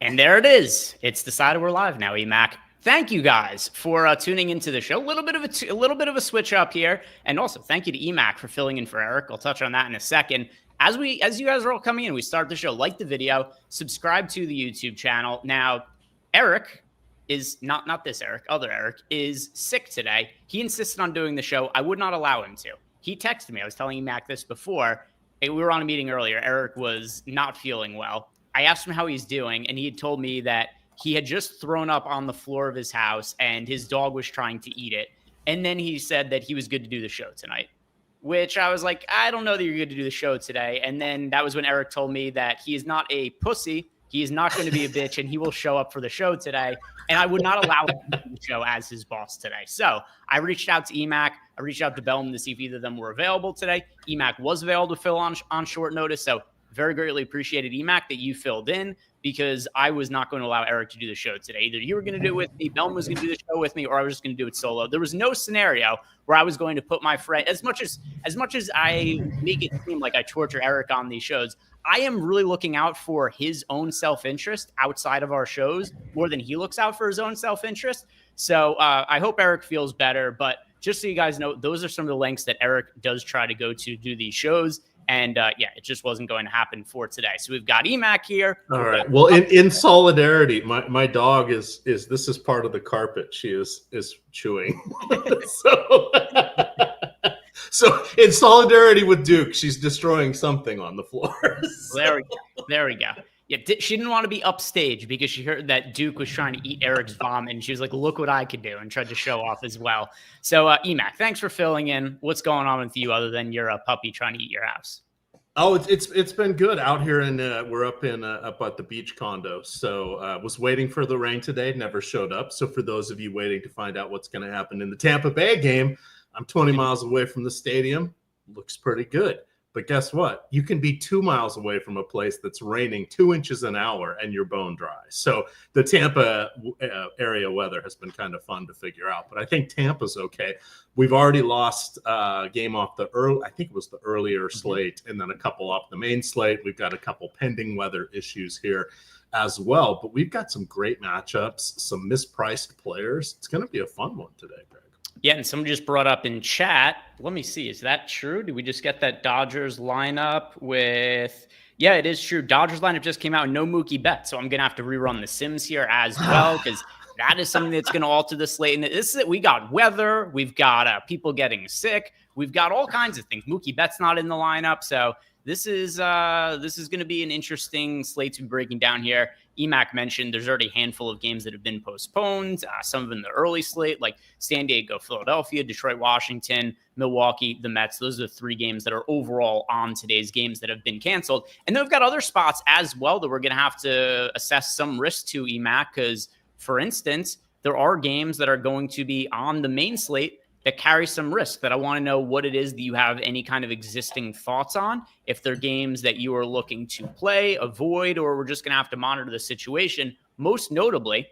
And there it is. It's decided we're live now, EMAC. Thank you guys for tuning into the show. A little bit of a switch up here, and also thank you to EMAC for filling in for Eric. I'll touch on that in a second. As you guys are all coming in, we start the show. Like the video, subscribe to the YouTube channel. Now, Eric is not this Eric, other Eric is sick today. He insisted on doing the show. I would not allow him to. He texted me. I was telling EMAC this before. We were on a meeting earlier. Eric was not feeling well. I asked him how he's doing, and he had told me that he had just thrown up on the floor of his house and his dog was trying to eat it. And then he said that he was good to do the show tonight, which I was like, I don't know that you're good to do the show today. And then that was when Eric told me that he is not a pussy. He is not going to be a bitch, and he will show up for the show today. And I would not allow him to do the show as his boss today. So I reached out to EMAC. I reached out to Bellman to see if either of them were available today. EMAC was available to fill on short notice. So very greatly appreciated, EMAC, that you filled in, because I was not going to allow Eric to do the show today. Either you were going to do it with me, Bellman was going to do the show with me, or I was just going to do it solo. There was no scenario where I was going to put my friend, as much as I make it seem like I torture Eric on these shows, I am really looking out for his own self-interest outside of our shows more than he looks out for his own self-interest. So I hope Eric feels better. But just so you guys know, those are some of the lengths that Eric does try to go to do these shows. And it just wasn't going to happen for today. So we've got EMAC here. All right. Well, in solidarity, my dog is this is part of the carpet she is chewing. So in solidarity with Duke, she's destroying something on the floor. So. There we go. Yeah, she didn't want to be upstage because she heard that Duke was trying to eat Eric's vomit, and she was like, look what I could do, and tried to show off as well. So, EMAC, thanks for filling in. What's going on with you other than you're a puppy trying to eat your house? Oh, it's been good out here, and we're up at the beach condo. So was waiting for the rain today, never showed up. So for those of you waiting to find out what's going to happen in the Tampa Bay game, I'm 20 miles away from the stadium. Looks pretty good. But guess what? You can be 2 miles away from a place that's raining 2 inches an hour and you're bone dry. So the Tampa area weather has been kind of fun to figure out. But I think Tampa's okay. We've already lost a game off the early, I think it was the earlier slate, and then a couple off the main slate. We've got a couple pending weather issues here as well. But we've got some great matchups, some mispriced players. It's going to be a fun one today, Greg. Yeah, and someone just brought up in chat. Let me see. Is that true? Did we just get that Dodgers lineup with... Yeah, it is true. Dodgers lineup just came out. No Mookie Betts. So I'm going to have to rerun the Sims here as well, because that is something that's going to alter the slate. And this is it. We got weather. We've got people getting sick. We've got all kinds of things. Mookie Betts not in the lineup. So this is going to be an interesting slate to be breaking down here. EMAC mentioned there's already a handful of games that have been postponed, some of them in the early slate, like San Diego, Philadelphia, Detroit, Washington, Milwaukee, the Mets. Those are the 3 games that are overall on today's games that have been canceled. And then we've got other spots as well that we're going to have to assess some risk to, EMAC, because, for instance, there are games that are going to be on the main slate that carry some risk that I want to know what it is that you have any kind of existing thoughts on. If they're games that you are looking to play, avoid, or we're just going to have to monitor the situation. Most notably,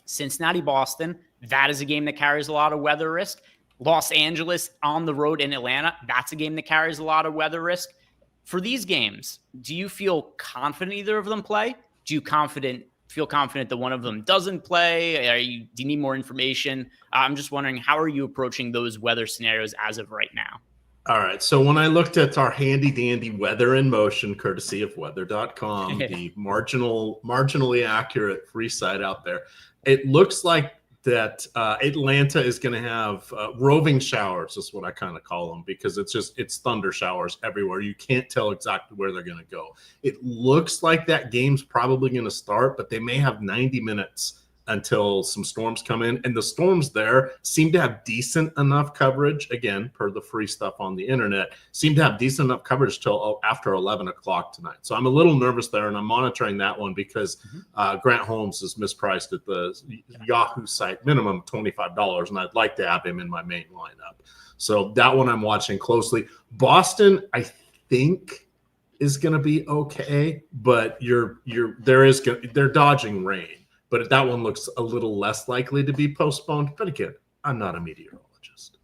Cincinnati, Boston, that is a game that carries a lot of weather risk. Los Angeles on the road in Atlanta, that's a game that carries a lot of weather risk. For these games, do you feel confident either of them play? Do you feel confident that one of them doesn't play? Do you need more information? I'm just wondering, how are you approaching those weather scenarios as of right now? All right. So when I looked at our handy dandy weather in motion, courtesy of weather.com, the marginally accurate free site out there, it looks like that Atlanta is going to have roving showers, is what I kind of call them, because it's thunder showers everywhere. You can't tell exactly where they're going to go. It looks like that game's probably going to start, but they may have 90 minutes until some storms come in. And the storms there seem to have decent enough coverage, again, per the free stuff on the internet, seem to have decent enough coverage till after 11 o'clock tonight. So I'm a little nervous there, and I'm monitoring that one because Grant Holmes is mispriced at the Yahoo site, minimum $25, and I'd like to have him in my main lineup. So that one I'm watching closely. Boston, I think, is going to be okay, but they're dodging rain. But that one looks a little less likely to be postponed. But again, I'm not a meteorologist.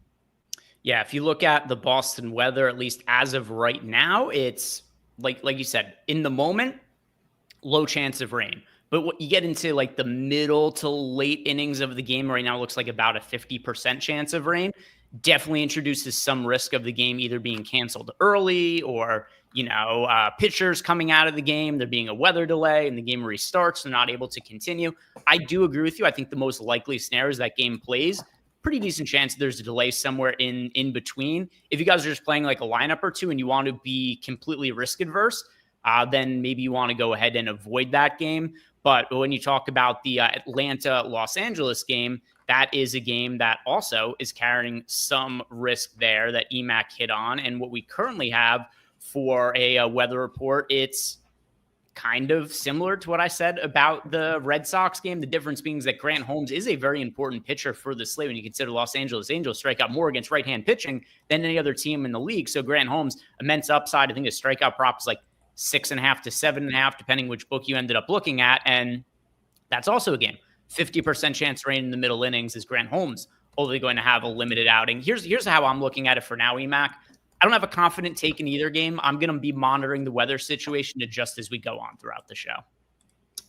Yeah, if you look at the Boston weather, at least as of right now, it's like you said, in the moment, low chance of rain. But what you get into like the middle to late innings of the game right now, it looks like about a 50% chance of rain. Definitely introduces some risk of the game either being canceled early or, pitchers coming out of the game, there being a weather delay and the game restarts. They're not able to continue. I do agree with you. I think the most likely scenario is that game plays. Pretty decent chance there's a delay somewhere in between. If you guys are just playing like a lineup or two and you want to be completely risk adverse, then maybe you want to go ahead and avoid that game. But when you talk about the Atlanta-Los Angeles game, that is a game that also is carrying some risk there that EMAC hit on. And what we currently have for a weather report, it's kind of similar to what I said about the Red Sox game. The difference being is that Grant Holmes is a very important pitcher for the slate when you consider Los Angeles Angels strike out more against right-hand pitching than any other team in the league. So Grant Holmes, immense upside. I think his strikeout prop is like 6.5 to 7.5, depending which book you ended up looking at. And that's also a game. 50% chance rain in the middle innings is Grant Holmes only going to have a limited outing. Here's how I'm looking at it for now, EMAC. I don't have a confident take in either game. I'm going to be monitoring the weather situation just as we go on throughout the show.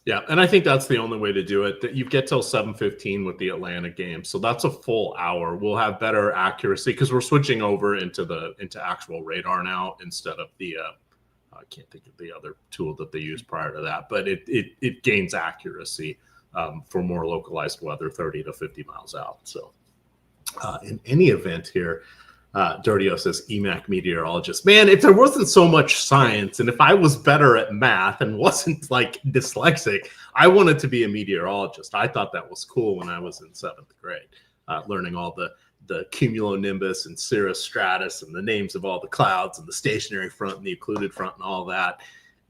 Yeah, and I think that's the only way to do it. That you get till 7:15 with the Atlanta game, so that's a full hour. We'll have better accuracy because we're switching over into actual radar now instead of the I can't think of the other tool that they used prior to that, but it gains accuracy for more localized weather, 30 to 50 miles out. So in any event here, Dirtio says, EMAC meteorologist. Man, if there wasn't so much science and if I was better at math and wasn't like dyslexic, I wanted to be a meteorologist. I thought that was cool when I was in 7th grade, learning all the cumulonimbus and cirrus stratus and the names of all the clouds and the stationary front and the occluded front and all that.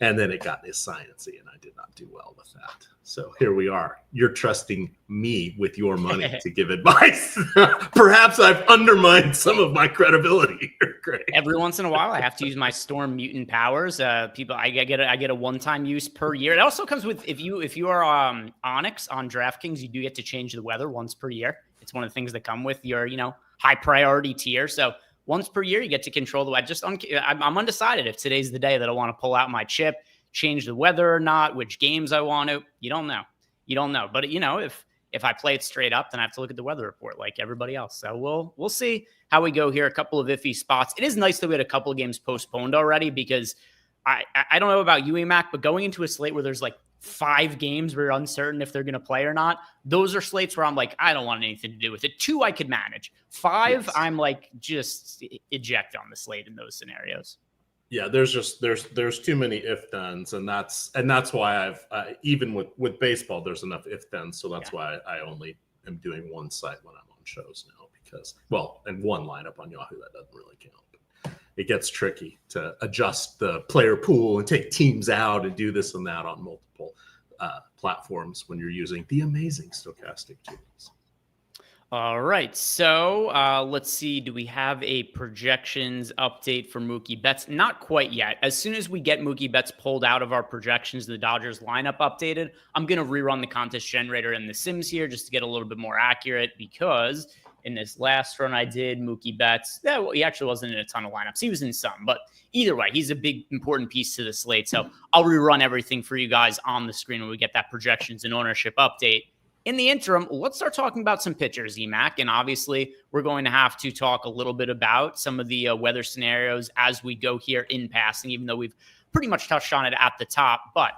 And then it got sciencey and I did not do well with that. So here we are. You're trusting me with your money to give advice. Perhaps I've undermined some of my credibility here, Greg. Every once in a while, I have to use my Storm Mutant powers. I get a one-time use per year. It also comes with if you are Onyx on DraftKings, you do get to change the weather once per year. It's one of the things that come with your high priority tier. So once per year, you get to control the weather. I'm undecided if today's the day that I want to pull out my chip, change the weather or not, which games I want to. You don't know. But if I play it straight up, then I have to look at the weather report like everybody else. So we'll see how we go here. A couple of iffy spots. It is nice that we had a couple of games postponed already because I don't know about you, EMAC, but going into a slate where there's like 5 games where you're uncertain if they're going to play or not, those are slates where I'm like, I don't want anything to do with it. 2, I could manage. 5, yes. I'm like, just eject on the slate in those scenarios. Yeah, there's too many if-thens, and that's why I've even with baseball, there's enough if-thens, so that's why I only am doing one site when I'm on shows now because, and one lineup on Yahoo, that doesn't really count. But it gets tricky to adjust the player pool and take teams out and do this and that on multiple platforms when you're using the amazing Stokastic tools. All right, so let's see. Do we have a projections update for Mookie Betts? Not quite yet. As soon as we get Mookie Betts pulled out of our projections, the Dodgers lineup updated, I'm going to rerun the contest generator in the Sims here just to get a little bit more accurate because in this last run I did, Mookie Betts, he actually wasn't in a ton of lineups. He was in some, but either way, he's a big, important piece to the slate. So I'll rerun everything for you guys on the screen when we get that projections and ownership update. In the interim, let's start talking about some pitchers, EMAC. And obviously, we're going to have to talk a little bit about some of the weather scenarios as we go here in passing, even though we've pretty much touched on it at the top. But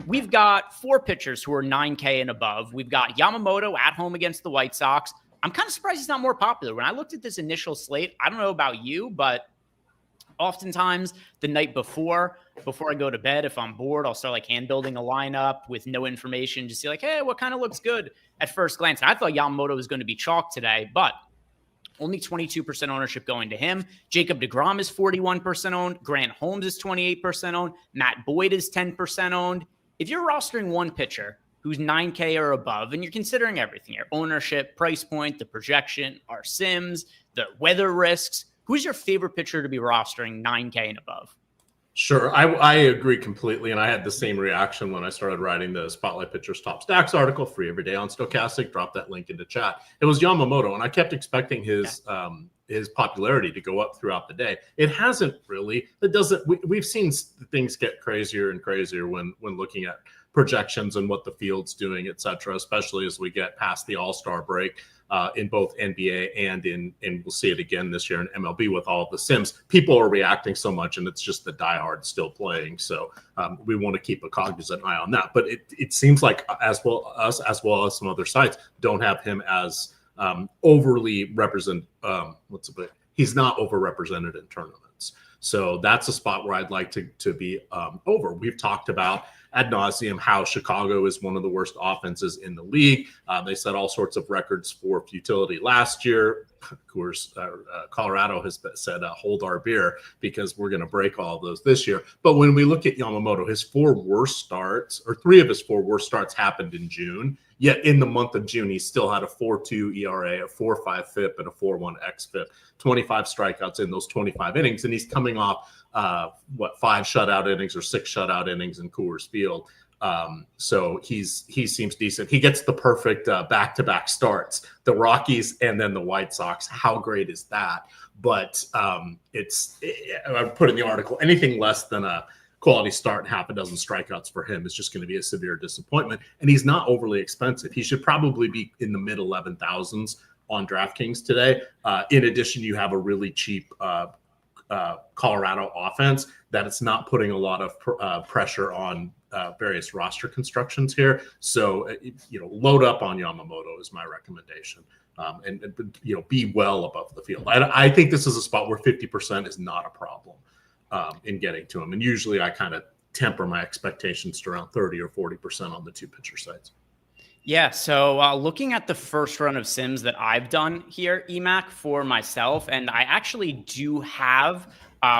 we've got 4 pitchers who are 9K and above. We've got Yamamoto at home against the White Sox. I'm kind of surprised he's not more popular. When I looked at this initial slate, I don't know about you, but oftentimes the night before I go to bed, if I'm bored, I'll start like hand building a lineup with no information, just see like, hey, what kind of looks good at first glance. And I thought Yamamoto was going to be chalk today, but only 22% ownership going to him. Jacob deGrom is 41% owned. Grant Holmes is 28% owned. Matt Boyd is 10% owned. If you're rostering one pitcher who's 9K or above, and you're considering everything here, ownership, price point, the projection, our sims, the weather risks, who's your favorite pitcher to be rostering 9K and above? Sure. I agree completely. And I had the same reaction when I started writing the Spotlight Pitchers Top Stacks article, free every day on Stokastic. Drop that link into chat. It was Yamamoto. And I kept expecting his his popularity to go up throughout the day. It hasn't really. It doesn't. We've seen things get crazier and crazier when looking at projections and what the field's doing, et cetera, especially as we get past the All-Star break in both NBA and we'll see it again this year in MLB with all of the sims. People are reacting so much, and it's just the diehard still playing. So we want to keep a cognizant eye on that. But it seems like as well as some other sites don't have him as overly represent. He's not overrepresented in tournaments. So that's a spot where I'd like to be over. We've talked about ad nauseum how Chicago is one of the worst offenses in the league. They set all sorts of records for futility last year. Of course, Colorado has said, hold our beer, because we're going to break all those this year. But when we look at Yamamoto, his 3 of his 4 worst starts happened in June. Yet in the month of June, he still had a 4.2 ERA, a 4.5 FIP, and a 4.1 xFIP, 25 strikeouts in those 25 innings. And he's coming off, 5 shutout innings or 6 shutout innings in Coors Field. So he seems decent. He gets the perfect back-to-back starts, the Rockies and then the White Sox. How great is that? But I put in the article, anything less than a quality start and half a dozen strikeouts for him is just going to be a severe disappointment. And he's not overly expensive. He should probably be in the mid 11,000s on DraftKings today. In addition, you have a really cheap Colorado offense that it's not putting a lot of pressure on various roster constructions here. So, load up on Yamamoto is my recommendation. And be well above the field. I think this is a spot where 50% is not a problem in getting to him. And usually I kind of temper my expectations to around 30 or 40% on the 2 pitcher sites. Yeah, so looking at the first run of sims that I've done here, EMAC, for myself, and I actually do have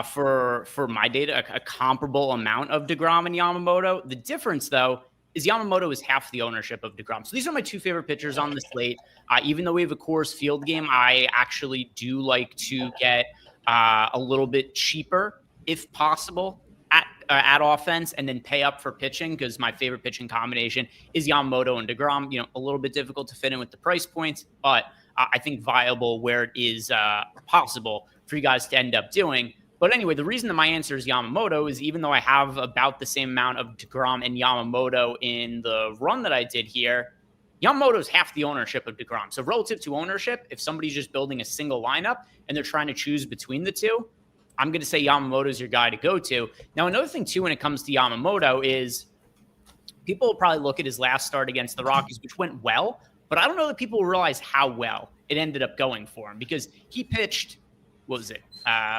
for my data a comparable amount of DeGrom and Yamamoto. The difference, though, is Yamamoto is half the ownership of DeGrom. So these are my 2 favorite pitchers on the slate. Even though we have a Coors Field game, I actually do like to get a little bit cheaper, if possible, at offense, and then pay up for pitching, because my favorite pitching combination is Yamamoto and DeGrom. A little bit difficult to fit in with the price points, but I think viable where it is possible for you guys to end up doing. But anyway, the reason that my answer is Yamamoto is, even though I have about the same amount of DeGrom and Yamamoto in the run that I did here, Yamamoto is half the ownership of DeGrom. So relative to ownership, if somebody's just building a single lineup and they're trying to choose between the two, I'm going to say Yamamoto is your guy to go to. Now, another thing, too, when it comes to Yamamoto is people will probably look at his last start against the Rockies, which went well, but I don't know that people realize how well it ended up going for him, because he pitched, what was it?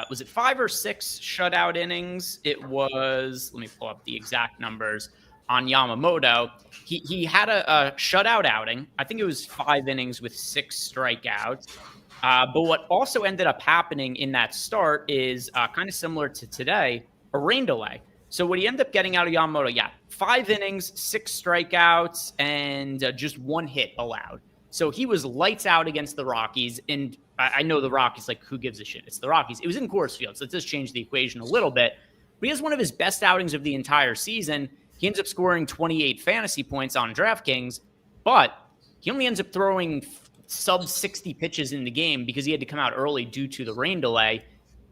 Was it 5 or 6 shutout innings? It was, let me pull up the exact numbers on Yamamoto. He had a shutout outing. I think it was 5 innings with 6 strikeouts. But what also ended up happening in that start is kind of similar to today, a rain delay. So what he ended up getting out of Yamamoto, 5 innings, 6 strikeouts, and just 1 hit allowed. So he was lights out against the Rockies. And I know the Rockies, like, who gives a shit? It's the Rockies. It was in Coors Field, so it does change the equation a little bit. But he has one of his best outings of the entire season. He ends up scoring 28 fantasy points on DraftKings, but he only ends up throwing sub 60 pitches in the game because he had to come out early due to the rain delay.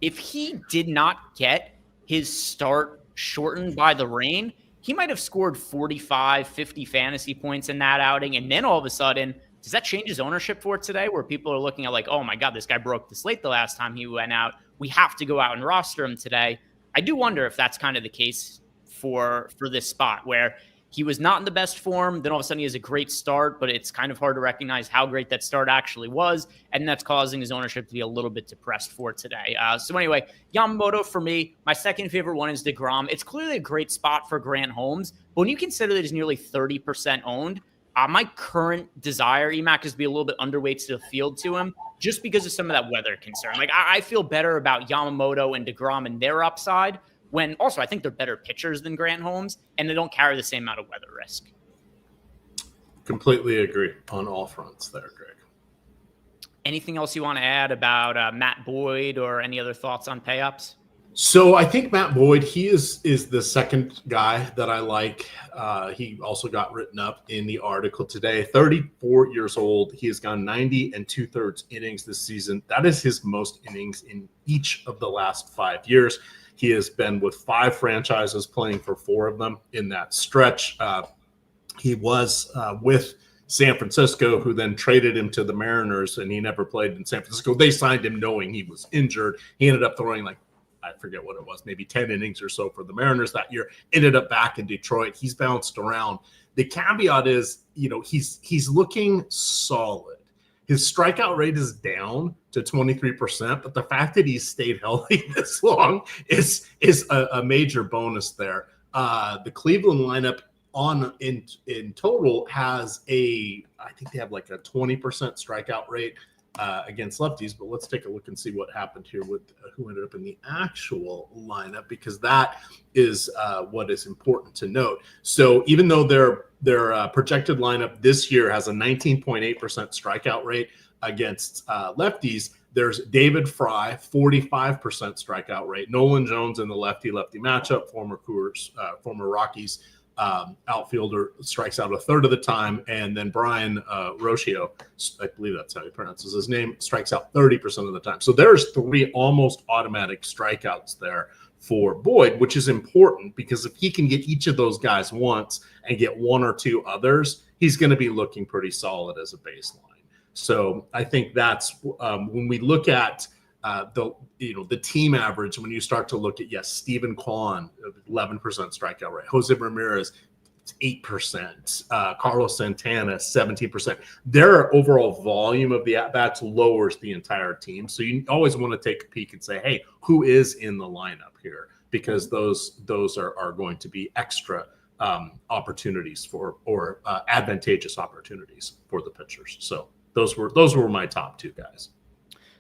If he did not get his start shortened by the rain, he might have scored 45, 50 fantasy points in that outing. And then all of a sudden, does that change his ownership for today, where people are looking at like, oh my God, this guy broke the slate the last time he went out. We have to go out and roster him today. I do wonder if that's kind of the case for this spot, where he was not in the best form. Then all of a sudden he has a great start, but it's kind of hard to recognize how great that start actually was. And that's causing his ownership to be a little bit depressed for today. So anyway, Yamamoto for me, my second favorite one is DeGrom. It's clearly a great spot for Grant Holmes, but when you consider that he's nearly 30% owned, my current desire, EMAC, is to be a little bit underweight to the field to him, just because of some of that weather concern. Like, I feel better about Yamamoto and DeGrom and their upside, when also I think they're better pitchers than Grant Holmes, and they don't carry the same amount of weather risk. Completely agree on all fronts there, Greg. Anything else you want to add about Matt Boyd, or any other thoughts on pay-ups? So I think Matt Boyd, he is the second guy that I like. He also got written up in the article today. 34 years old. He has gone 90 2/3 innings this season. That is his most innings in each of the last 5 years. He has been with 5 franchises, playing for 4 of them in that stretch. He was with San Francisco, who then traded him to the Mariners, and he never played in San Francisco. They signed him knowing he was injured. He ended up throwing I forget what it was, maybe 10 innings or so for the Mariners that year, ended up back in Detroit. He's bounced around. The caveat is, he's looking solid. His strikeout rate is down to 23%, but the fact that he's stayed healthy this long is a major bonus there. The Cleveland lineup in total has I think they have like a 20% strikeout rate against lefties, but let's take a look and see what happened here with who ended up in the actual lineup, because that is what is important to note. So even though their projected lineup this year has a 19.8% strikeout rate against lefties, there's David Fry, 45% strikeout rate. Nolan Jones in the lefty-lefty matchup, former Rockies outfielder, strikes out a third of the time, and then Brian Rocio, I believe that's how he pronounces his name, strikes out 30% of the time. So there's 3 almost automatic strikeouts there for Boyd, which is important because if he can get each of those guys once and get 1 or 2 others, he's going to be looking pretty solid as a baseline. So I think that's when we look at the team average, when you start to look at, Stephen Kwan, 11% strikeout rate, Jose Ramirez, 8%, Carlos Santana, 17%. Their overall volume of the at-bats lowers the entire team. So you always want to take a peek and say, hey, who is in the lineup here? Because those are going to be extra opportunities or advantageous opportunities for the pitchers. So those were my top 2 guys.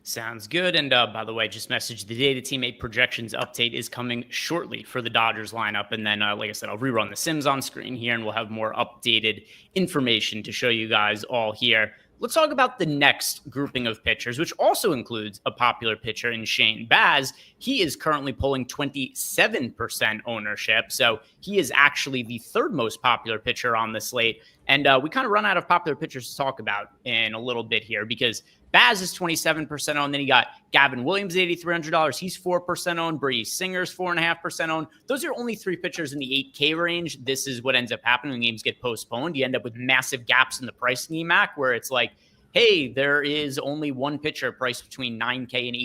Sounds good. And by the way, just message the data teammate projections update is coming shortly for the Dodgers lineup. And then, like I said, I'll rerun the Sims on screen here, and we'll have more updated information to show you guys all here. Let's talk about the next grouping of pitchers, which also includes a popular pitcher in Shane Baz. He is currently pulling 27% ownership. So he is actually the 3rd most popular pitcher on the slate. And we kind of run out of popular pitchers to talk about in a little bit here, because Baz is 27% owned. Then you got Gavin Williams, $8,300. He's 4% owned. Brady Singer's 4.5% owned. Those are only 3 pitchers in the 8K range. This is what ends up happening when games get postponed. You end up with massive gaps in the pricing EMAC, where it's like, hey, there is only 1 pitcher priced between $9K and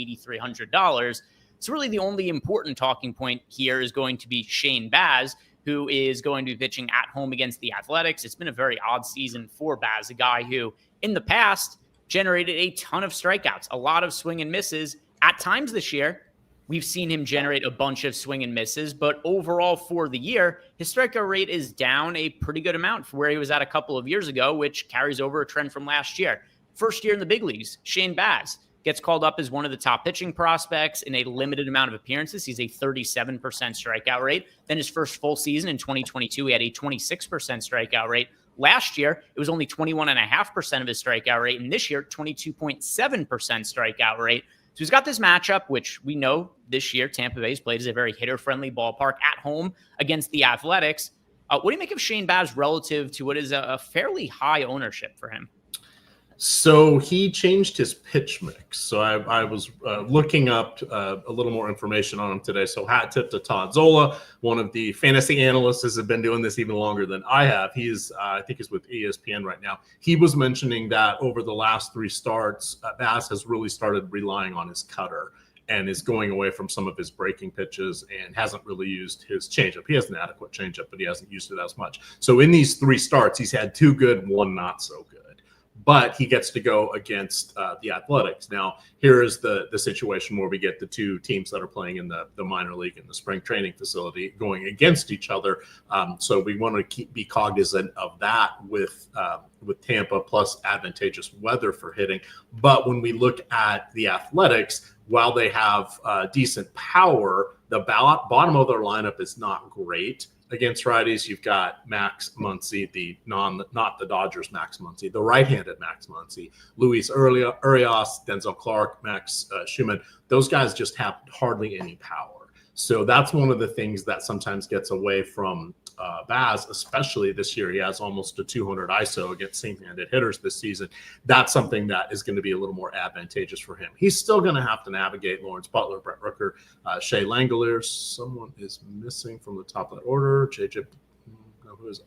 $8,300. So really the only important talking point here is going to be Shane Baz, who is going to be pitching at home against the Athletics. It's been a very odd season for Baz, a guy who in the past generated a ton of strikeouts, a lot of swing and misses. At times this year, we've seen him generate a bunch of swing and misses, but overall for the year, his strikeout rate is down a pretty good amount from where he was at a couple of years ago, which carries over a trend from last year. First year in the big leagues, Shane Baz gets called up as one of the top pitching prospects in a limited amount of appearances. He's a 37% strikeout rate. Then his first full season in 2022, he had a 26% strikeout rate. Last year, it was only 21.5% of his strikeout rate. And this year, 22.7% strikeout rate. So he's got this matchup, which we know this year Tampa Bay's played as a very hitter-friendly ballpark at home against the Athletics. What do you make of Shane Baz relative to what is a fairly high ownership for him? So he changed his pitch mix. So I was looking up a little more information on him today. So hat tip to Todd Zola, one of the fantasy analysts, has been doing this even longer than I have. He's I think he's with ESPN right now. He was mentioning that over the last 3 starts, Bass has really started relying on his cutter and is going away from some of his breaking pitches and hasn't really used his changeup. He has an adequate changeup, but he hasn't used it as much. So in these 3 starts, he's had 2 good, 1 not so good. But he gets to go against the Athletics. Now, here is the situation where we get the 2 teams that are playing in the minor league and the spring training facility going against each other. So we want to be cognizant of that with Tampa, plus advantageous weather for hitting. But when we look at the Athletics, while they have decent power, the bottom of their lineup is not great. Against righties, you've got Max Muncy, not the Dodgers Max Muncy, the right-handed Max Muncy, Luis Urias, Denzel Clark, Max Schumann. Those guys just have hardly any power. So that's one of the things that sometimes gets away from Baz, especially this year. He has almost a 200 ISO against same-handed hitters this season. That's something that is going to be a little more advantageous for him. He's still going to have to navigate Lawrence Butler, Brett Rooker, Shea Langoliers. Someone is missing from the top of that order. JJ, who is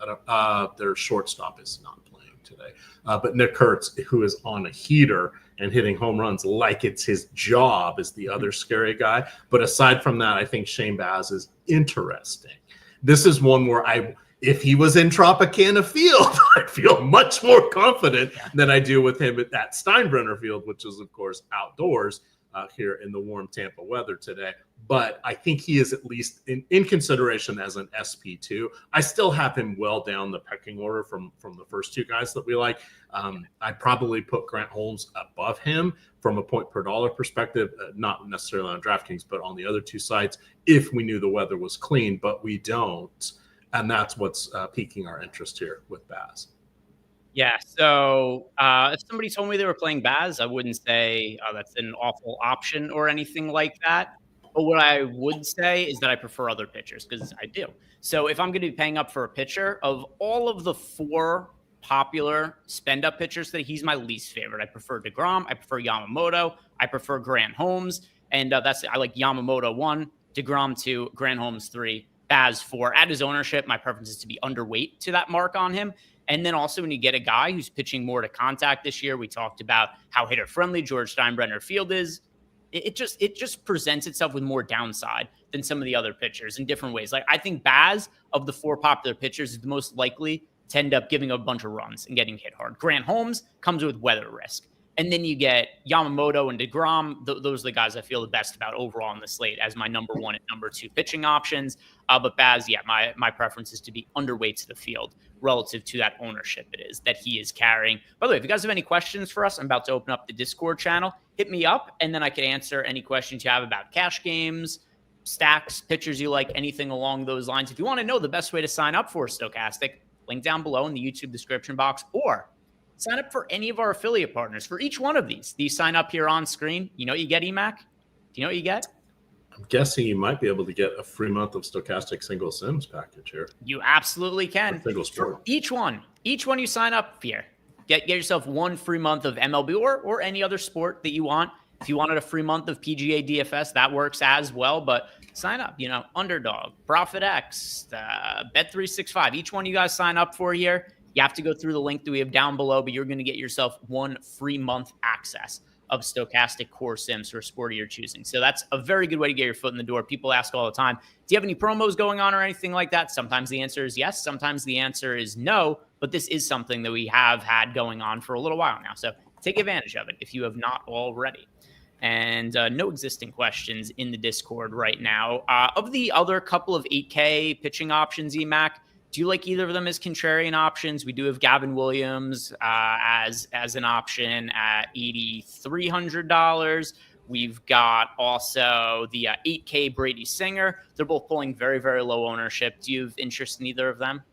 their shortstop is not playing today. But Nick Kurtz, who is on a heater and hitting home runs like it's his job, is the other scary guy. But aside from that, I think Shane Baz is interesting. This is one where if he was in Tropicana Field, I'd feel much more confident than I do with him at Steinbrenner Field, which is, of course, outdoors here in the warm Tampa weather today. But I think he is at least in consideration as an SP2. I still have him well down the pecking order from the first two guys that we like. I'd probably put Grant Holmes above him from a point per dollar perspective, not necessarily on DraftKings, but on the other two sites, if we knew the weather was clean, but we don't. And that's what's piquing our interest here with Baz. Yeah, so if somebody told me they were playing Baz, I wouldn't say that's an awful option or anything like that. But what I would say is that I prefer other pitchers, because I do. So if I'm going to be paying up for a pitcher, of all of the four popular spend-up pitchers today, he's my least favorite. I prefer DeGrom, I prefer Yamamoto, I prefer Grant Holmes, and I like Yamamoto 1, DeGrom 2, Grant Holmes 3, Baz 4. At his ownership, my preference is to be underweight to that mark on him. And then also when you get a guy who's pitching more to contact this year, we talked about how hitter-friendly George Steinbrenner Field is. It just presents itself with more downside than some of the other pitchers in different ways. Like, I think Baz, of the four popular pitchers, is the most likely to end up giving a bunch of runs and getting hit hard. Grant Holmes comes with weather risk. And then you get Yamamoto and DeGrom. Those are the guys I feel the best about overall on the slate as my number one and number two pitching options. But Baz, yeah, my preference is to be underweight to the field relative to that ownership that he is carrying. By the way, if you guys have any questions for us, I'm about to open up the Discord channel. Hit me up, and then I can answer any questions you have about cash games, stacks, pitchers you like, anything along those lines. If you want to know the best way to sign up for Stokastic, link down below in the YouTube description box, or sign up for any of our affiliate partners. For each one of these sign up here on screen. You know what you get, EMAC? Do you know what you get? I'm guessing you might be able to get a free month of Stokastic Single Sims package here. You absolutely can. Single sport. Each one you sign up here, get yourself one free month of MLB or any other sport that you want. If you wanted a free month of PGA DFS, that works as well. But sign up, Underdog, Profit X, Bet365. Each one you guys sign up for here, you have to go through the link that we have down below, but you're going to get yourself one free month access of Stokastic Core Sims for a sport of your choosing. So that's a very good way to get your foot in the door. People ask all the time, do you have any promos going on or anything like that? Sometimes the answer is yes. Sometimes the answer is no. But this is something that we have had going on for a little while now. So take advantage of it if you have not already. And no existing questions in the Discord right now. Of the other couple of 8K pitching options, EMAC, do you like either of them as contrarian options? We do have Gavin Williams as an option at $8,300. We've got also the 8K Brady Singer. They're both pulling very, very low ownership. Do you have interest in either of them?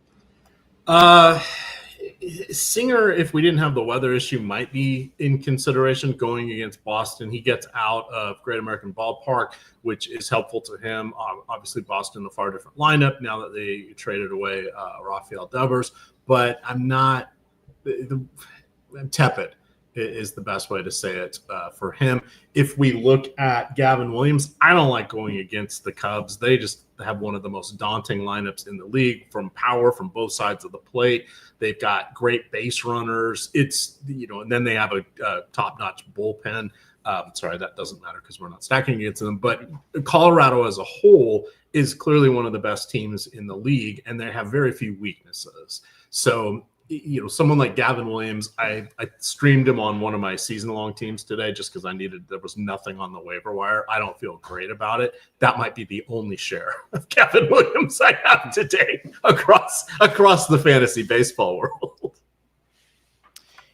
Singer, if we didn't have the weather issue, might be in consideration going against Boston. He gets out of Great American Ballpark, which is helpful to him. Obviously, Boston, a far different lineup now that they traded away Rafael Devers. But I'm tepid is the best way to say it for him. If we look at Gavin Williams, I don't like going against the Cubs. They just have one of the most daunting lineups in the league from power from both sides of the plate. They've got great base runners. And then they have a top-notch bullpen. Sorry, that doesn't matter because we're not stacking against them. But Colorado as a whole is clearly one of the best teams in the league, and they have very few weaknesses. So, someone like Gavin Williams, I streamed him on one of my season-long teams today just because there was nothing on the waiver wire. I don't feel great about it. That might be the only share of Gavin Williams I have today across the fantasy baseball world.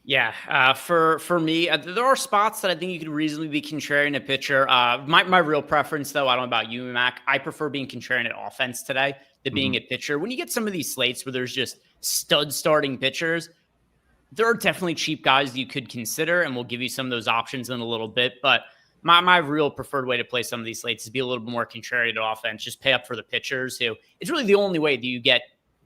Yeah, for me, there are spots that I think you could reasonably be contrarian a pitcher. My real preference, though, I don't know about you, Mac, I prefer being contrarian at offense today than being a pitcher. When you get some of these slates where there's just stud starting pitchers, there are definitely cheap guys you could consider, and we'll give you some of those options in a little bit. But my real preferred way to play some of these slates is be a little bit more contrarian to offense. Just pay up for the pitchers who it's really the only way that you get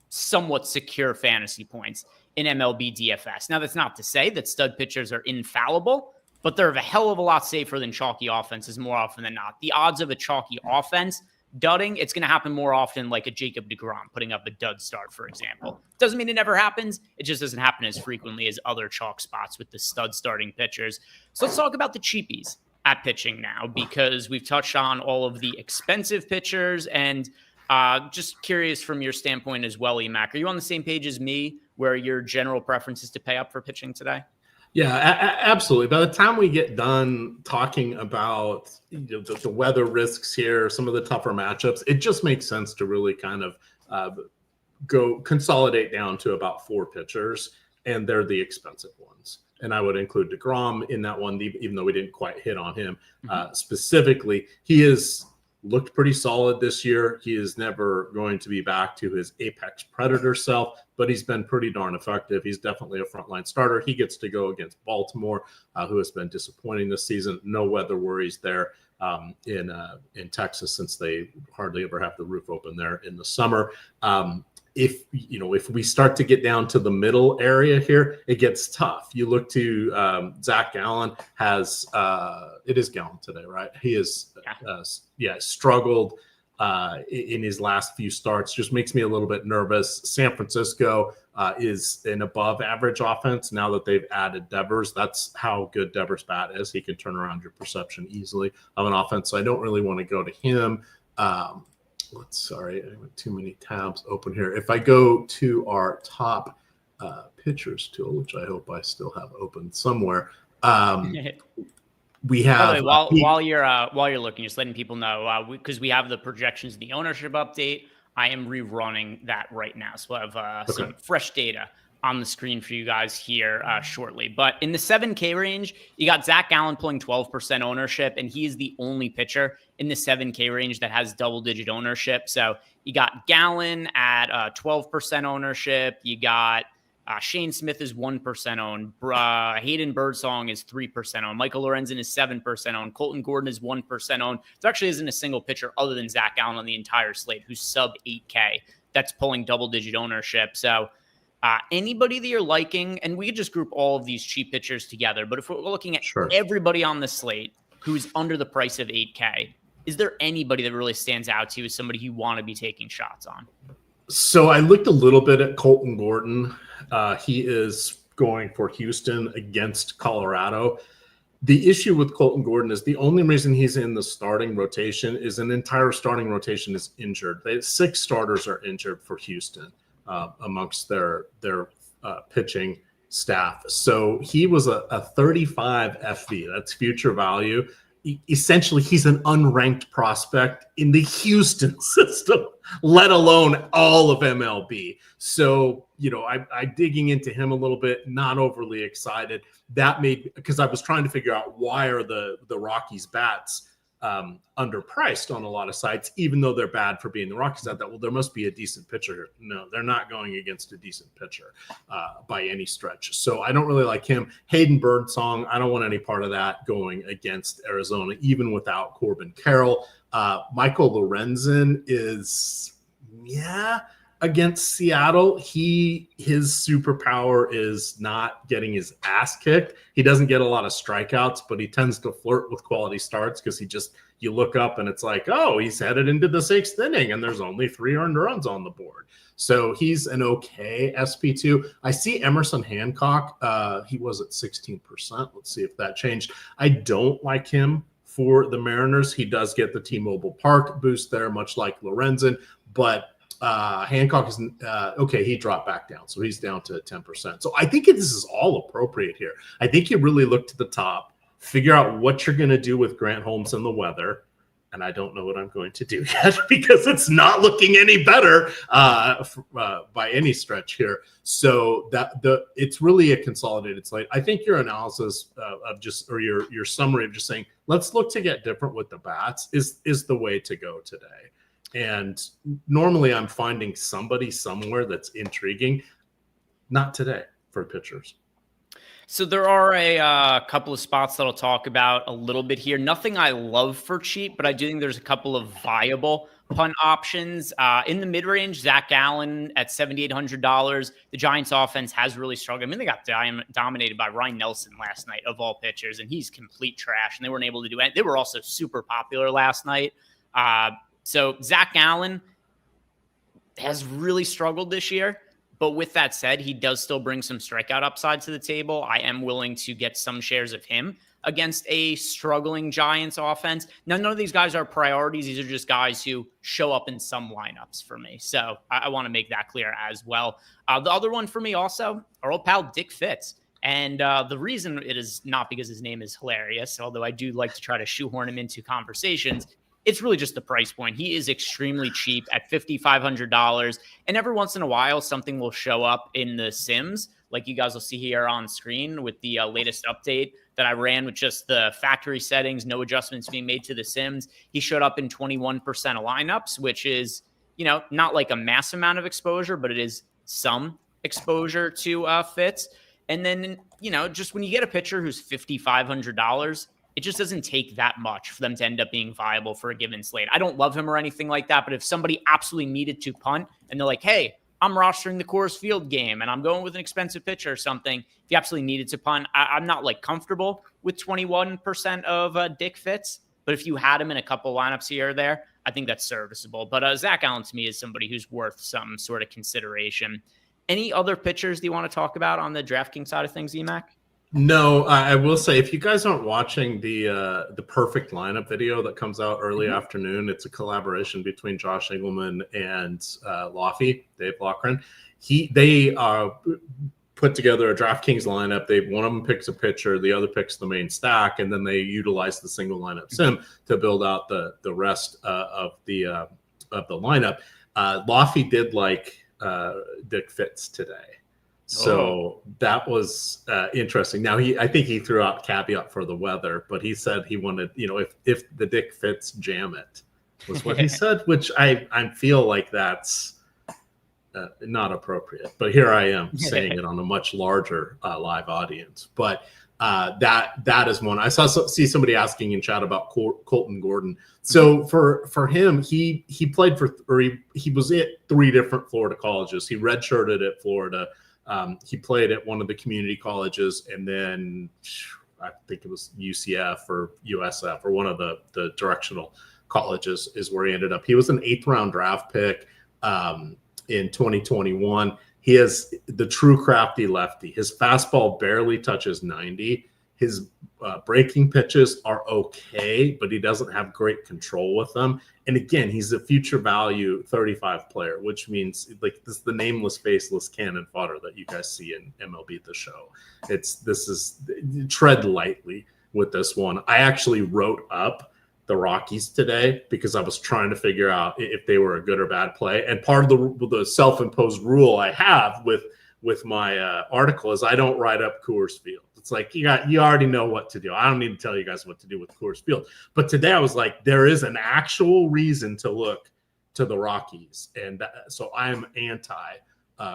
somewhat secure fantasy points in MLB DFS. Now, that's not to say that stud pitchers are infallible, but they're a hell of a lot safer than chalky offenses more often than not. The odds of a chalky offense dudding, it's going to happen more often like a Jacob deGrom putting up a dud start, for example. Doesn't mean it never happens. It just doesn't happen as frequently as other chalk spots with the stud starting pitchers. So let's talk about the cheapies at pitching now, because we've touched on all of the expensive pitchers, and just curious from your standpoint as well, Emac, are you on the same page as me where your general preference is to pay up for pitching today? Yeah, absolutely. By the time we get done talking about the weather risks here, some of the tougher matchups, it just makes sense to really kind of go consolidate down to about 4 pitchers, and they're the expensive ones. And I would include deGrom in that one, even though we didn't quite hit on him specifically. He has looked pretty solid this year. He is never going to be back to his apex predator self, but he's been pretty darn effective. He's definitely a frontline starter. He gets to go against Baltimore, who has been disappointing this season. No weather worries there in Texas, since they hardly ever have the roof open there in the summer. If we start to get down to the middle area here, it gets tough. You look to Zach Gallen has it is Gallen today, right? He is struggled in his last few starts. Just makes me a little bit nervous. San Francisco is an above average offense now that they've added Devers. That's how good Devers' bat is. He can turn around your perception easily of an offense. So I don't really want to go to him. Sorry, I have too many tabs open here. If I go to our top pitchers tool, which I hope I still have open somewhere, we have. By the way, while you're looking, just letting people know, because we have the projections in the ownership update. I am rerunning that right now, so I have some fresh data on the screen for you guys here shortly. But in the 7K range, you got Zach Gallen pulling 12% ownership, and he is the only pitcher in the 7K range that has double-digit ownership. So you got Gallen at 12% ownership. You got Shane Smith is 1% owned. Hayden Birdsong is 3% owned. Michael Lorenzen is 7% owned. Colton Gordon is 1% owned. There actually isn't a single pitcher other than Zach Gallen on the entire slate who's sub 8K that's pulling double-digit ownership. So anybody that you're liking, and we could just group all of these cheap pitchers together, but if we're looking at everybody on the slate who's under the price of 8K, is there anybody that really stands out to you as somebody you want to be taking shots on? So I looked a little bit at Colton Gordon. He is going for Houston against Colorado. The issue with Colton Gordon is the only reason he's in the starting rotation is an entire starting rotation is injured. 6 starters are injured for Houston amongst their pitching staff. So he was a 35 FV. That's future value. Essentially, he's an unranked prospect in the Houston system, let alone all of MLB. So, I'm digging into him a little bit, not overly excited. That made, because I was trying to figure out why are the Rockies bats underpriced on a lot of sites, even though they're bad for being the Rockies. I thought, well, there must be a decent pitcher here. No, they're not going against a decent pitcher by any stretch. So I don't really like him. Hayden Birdsong, I don't want any part of that going against Arizona, even without Corbin Carroll. Michael Lorenzen is, against Seattle. His superpower is not getting his ass kicked. He doesn't get a lot of strikeouts, but he tends to flirt with quality starts because you look up and it's like, oh, he's headed into the 6th inning and there's only 3 earned runs on the board. So he's an okay SP2. I see Emerson Hancock. He was at 16%. Let's see if that changed. I don't like him for the Mariners. He does get the T-Mobile Park boost there, much like Lorenzen, but Hancock is okay. He dropped back down, so he's down to 10%. So I think this is all appropriate here. I think you really look to the top, figure out what you're going to do with Grant Holmes and the weather. And I don't know what I'm going to do yet because it's not looking any better by any stretch here. So it's really a consolidated slate. I think your analysis or your summary of just saying, let's look to get different with the bats is the way to go today. And normally I'm finding somebody somewhere that's intriguing. Not today for pitchers. So there are a couple of spots that I'll talk about a little bit here. Nothing I love for cheap, but I do think there's a couple of viable punt options. In the mid-range, Zach Allen at $7,800. The Giants offense has really struggled. I mean, they got dominated by Ryan Nelson last night, of all pitchers, and he's complete trash, and they weren't able to do it. They were also super popular last night. So Zach Allen has really struggled this year. But with that said, he does still bring some strikeout upside to the table. I am willing to get some shares of him against a struggling Giants offense. Now, none of these guys are priorities. These are just guys who show up in some lineups for me. So I want to make that clear as well. The other one for me also, our old pal Dick Fitz. And the reason it is not because his name is hilarious, although I do like to try to shoehorn him into conversations. It's really just the price point. He is extremely cheap at $5,500. And every once in a while, something will show up in the Sims, like you guys will see here on screen with the latest update that I ran with just the factory settings, no adjustments being made to the Sims. He showed up in 21% of lineups, which is, not like a mass amount of exposure, but it is some exposure to Fitz. And then, just when you get a pitcher who's $5,500, it just doesn't take that much for them to end up being viable for a given slate. I don't love him or anything like that, but if somebody absolutely needed to punt and they're like, hey, I'm rostering the Coors Field game and I'm going with an expensive pitcher or something, if you absolutely needed to punt, I'm not comfortable with 21% of Dick Fitz, but if you had him in a couple lineups here or there, I think that's serviceable. But Zach Allen to me is somebody who's worth some sort of consideration. Any other pitchers do you want to talk about on the DraftKings side of things, EMAC? No, I will say, if you guys aren't watching the perfect lineup video that comes out early afternoon, it's a collaboration between Josh Engelman and Dave Loughran. They put together a DraftKings lineup. One of them picks a pitcher, the other picks the main stack, and then they utilize the single lineup sim to build out the rest of the lineup. Laffy did Dick Fitz today. So that was interesting. Now, I think he threw out caveat for the weather, but he said he wanted, if the Dick Fitz jam it was what he said, which I feel like that's not appropriate. But here I am saying it on a much larger live audience. But that is one. I see somebody asking in chat about Colton Gordon. So for him, he played he was at 3 different Florida colleges. He redshirted at Florida. He played at one of the community colleges, and then I think it was UCF or USF or one of the directional colleges is where he ended up. He was an 8th round draft pick in 2021. He is the true crafty lefty. His fastball barely touches 90. His breaking pitches are okay, but he doesn't have great control with them. And again, he's a future value 35 player, which means this is the nameless, faceless cannon fodder that you guys see in MLB The Show. Tread lightly with this one. I actually wrote up the Rockies today because I was trying to figure out if they were a good or bad play. And part of the self-imposed rule I have with my article is I don't write up Coors Field. It's like you already know what to do. I don't need to tell you guys what to do with Coors Field. But today I was like, there is an actual reason to look to the Rockies, and so I'm anti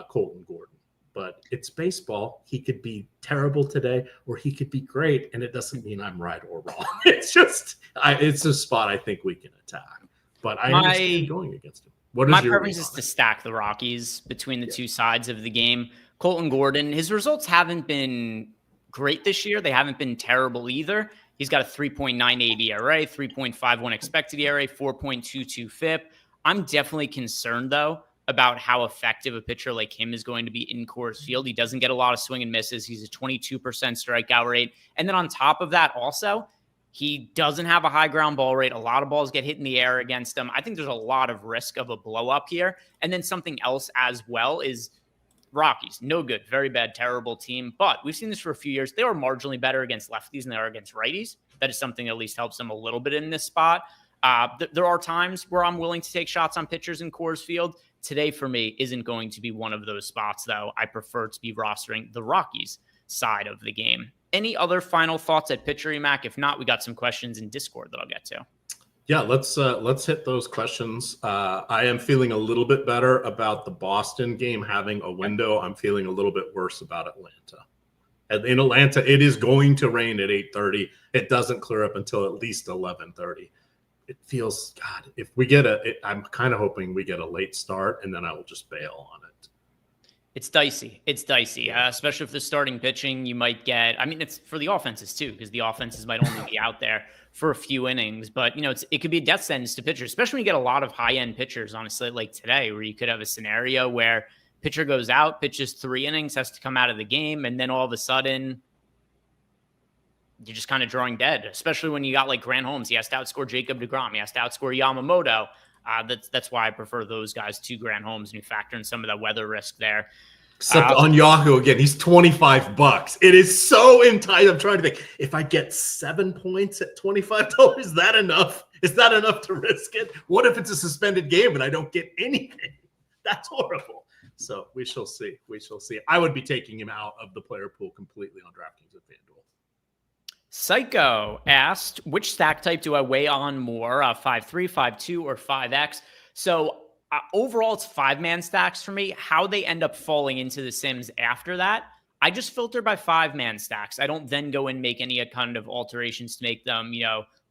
Colton Gordon. But it's baseball. He could be terrible today, or he could be great, and it doesn't mean I'm right or wrong. It's just it's a spot I think we can attack. But I understand going against him. My preference is to stack the Rockies between the two sides of the game. Colton Gordon, his results haven't been great this year. They haven't been terrible either. He's got a 3.98 ERA, 3.51 expected ERA, 4.22 FIP. I'm definitely concerned, though, about how effective a pitcher like him is going to be in Coors Field. He doesn't get a lot of swing and misses. He's a 22% strikeout rate. And then on top of that, also, he doesn't have a high ground ball rate. A lot of balls get hit in the air against him. I think there's a lot of risk of a blow up here. And then something else as well is Rockies, no good, very bad, terrible team. But we've seen this for a few years. They were marginally better against lefties than they are against righties. That is something that at least helps them a little bit in this spot. There are times where I'm willing to take shots on pitchers in Coors Field. Today, for me, isn't going to be one of those spots, though. I prefer to be rostering the Rockies side of the game. Any other final thoughts at pitcher, EMAC? If not, we got some questions in Discord that I'll get to. Yeah, let's hit those questions. I am feeling a little bit better about the Boston game having a window. I'm feeling a little bit worse about Atlanta. In Atlanta, it is going to rain at 8:30. It doesn't clear up until at least 11:30. It feels, God, if we get I'm kind of hoping we get a late start, and then I will just bail on it. It's dicey. Especially if the starting pitching, you might get, I mean, it's for the offenses too, because the offenses might only be out there for a few innings, but it could be a death sentence to pitchers, especially when you get a lot of high-end pitchers on a slate like today, where you could have a scenario where pitcher goes out, pitches 3 innings, has to come out of the game, and then all of a sudden you're just kind of drawing dead, especially when you got like Grant Holmes. He has to outscore Jacob deGrom. He has to outscore Yamamoto. That's why I prefer those guys to Grant Holmes, and you factor in some of that weather risk there. Except on Yahoo again, he's $25. It is so enticing. I'm trying to think, if I get 7 points at $25, is that enough? Is that enough to risk it? What if it's a suspended game and I don't get anything? That's horrible. So we shall see. I would be taking him out of the player pool completely on DraftKings and FanDuel. Psycho asked, which stack type do I weigh on more, 5-3, 5-2, or 5X? So overall, it's 5-man stacks for me. How they end up falling into the Sims after that, I just filter by 5-man stacks. I don't then go and make any kind of alterations to make them,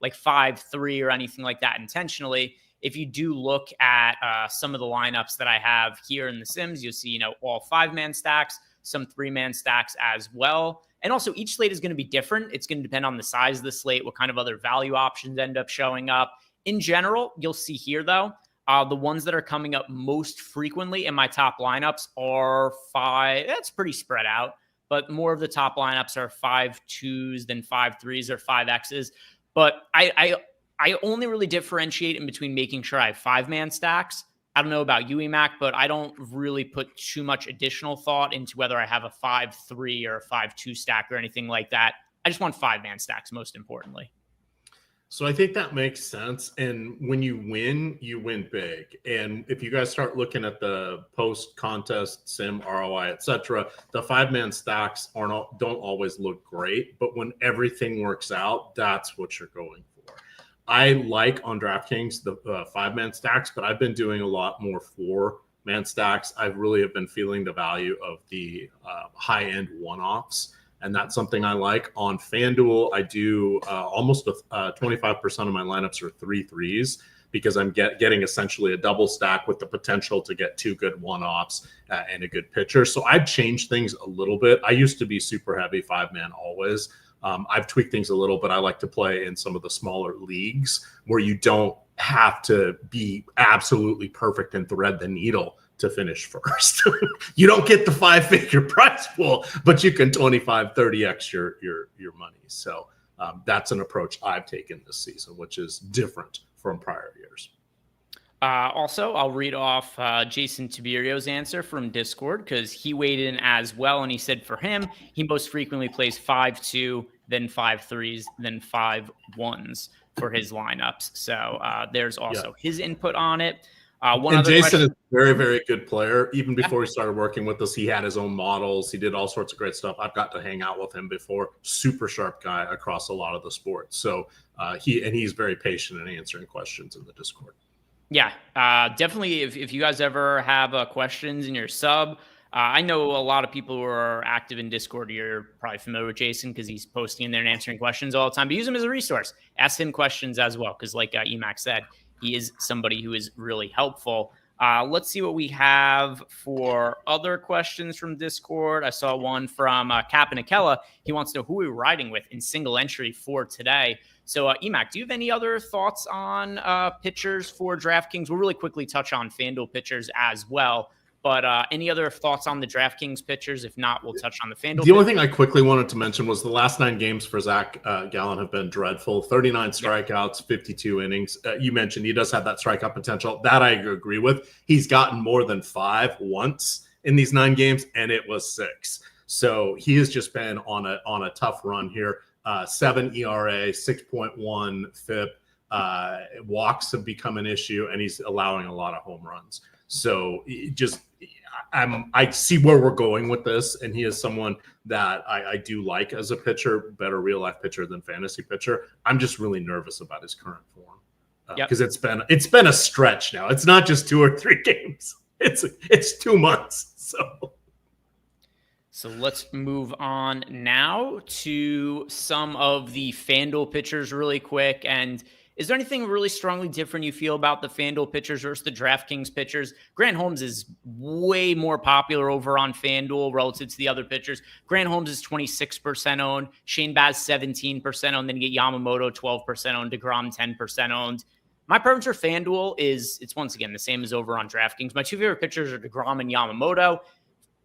like 5-3 or anything like that intentionally. If you do look at some of the lineups that I have here in the Sims, you'll see, all 5-man stacks, some 3-man stacks as well. And also, each slate is going to be different. It's going to depend on the size of the slate, what kind of other value options end up showing up. In general, you'll see here, though, the ones that are coming up most frequently in my top lineups are 5. That's pretty spread out, but more of the top lineups are 5-2s than 5-3s or 5Xs. But I only really differentiate in between making sure I have 5-man stacks. I don't know about you, Emac, but I don't really put too much additional thought into whether I have a 5-3 or a 5-2 stack or anything like that. I just want 5-man stacks, most importantly. So I think that makes sense. And when you win big. And if you guys start looking at the post-contest, sim, ROI, etc., the 5-man stacks don't always look great. But when everything works out, that's what you're going for. I like on DraftKings the 5-man stacks, but I've been doing a lot more 4-man stacks. I really have been feeling the value of the high-end one-offs, and that's something I like. On FanDuel, I do almost 25% of my lineups are 3-3s because I'm getting essentially a double stack with the potential to get 2 good one-offs and a good pitcher. So I've changed things a little bit. I used to be super heavy 5-man always. I've tweaked things a little, but I like to play in some of the smaller leagues where you don't have to be absolutely perfect and thread the needle to finish first. You don't get the 5-figure prize pool, but you can 25-30x your money. So that's an approach I've taken this season, which is different from prior years. Also, I'll read off Jason Tibirio's answer from Discord because he weighed in as well. And he said for him, he most frequently plays 5-2, then 5-3s, then 5-1s for his lineups. So there's also his input on it. And Jason is a very, very good player. Even before he started working with us, he had his own models. He did all sorts of great stuff. I've got to hang out with him before. Super sharp guy across a lot of the sports. So he's very patient in answering questions in the Discord. Yeah, definitely. If you guys ever have questions in your sub, I know a lot of people who are active in Discord. You're probably familiar with Jason because he's posting in there and answering questions all the time. But use him as a resource. Ask him questions as well because, like Emac said, he is somebody who is really helpful. Let's see what we have for other questions from Discord. I saw one from Cap and Akella. He wants to know who we're riding with in single entry for today. So, Emac, do you have any other thoughts on pitchers for DraftKings? We'll really quickly touch on FanDuel pitchers as well. But any other thoughts on the DraftKings pitchers? If not, we'll touch on the FanDuel. The only thing I quickly wanted to mention was the last 9 games for Zach Gallen have been dreadful. 39 strikeouts, 52 innings. You mentioned he does have that strikeout potential. That I agree with. He's gotten more than 5 once in these 9 games, and it was 6. So he has just been on a tough run here. 7 ERA, 6.1 FIP. Walks have become an issue, and he's allowing a lot of home runs. So I see where we're going with this, and he is someone that I do like as a pitcher, better real life pitcher than fantasy pitcher. I'm just really nervous about his current form because it's been a stretch now. It's not just 2 or 3 games. It's 2 months. So let's move on now to some of the FanDuel pitchers really quick. And is there anything really strongly different you feel about the FanDuel pitchers versus the DraftKings pitchers? Grant Holmes is way more popular over on FanDuel relative to the other pitchers. Grant Holmes is 26% owned. Shane Baz, 17% owned. Then you get Yamamoto, 12% owned. DeGrom, 10% owned. My preference for FanDuel is, it's once again the same as over on DraftKings. My two favorite pitchers are DeGrom and Yamamoto.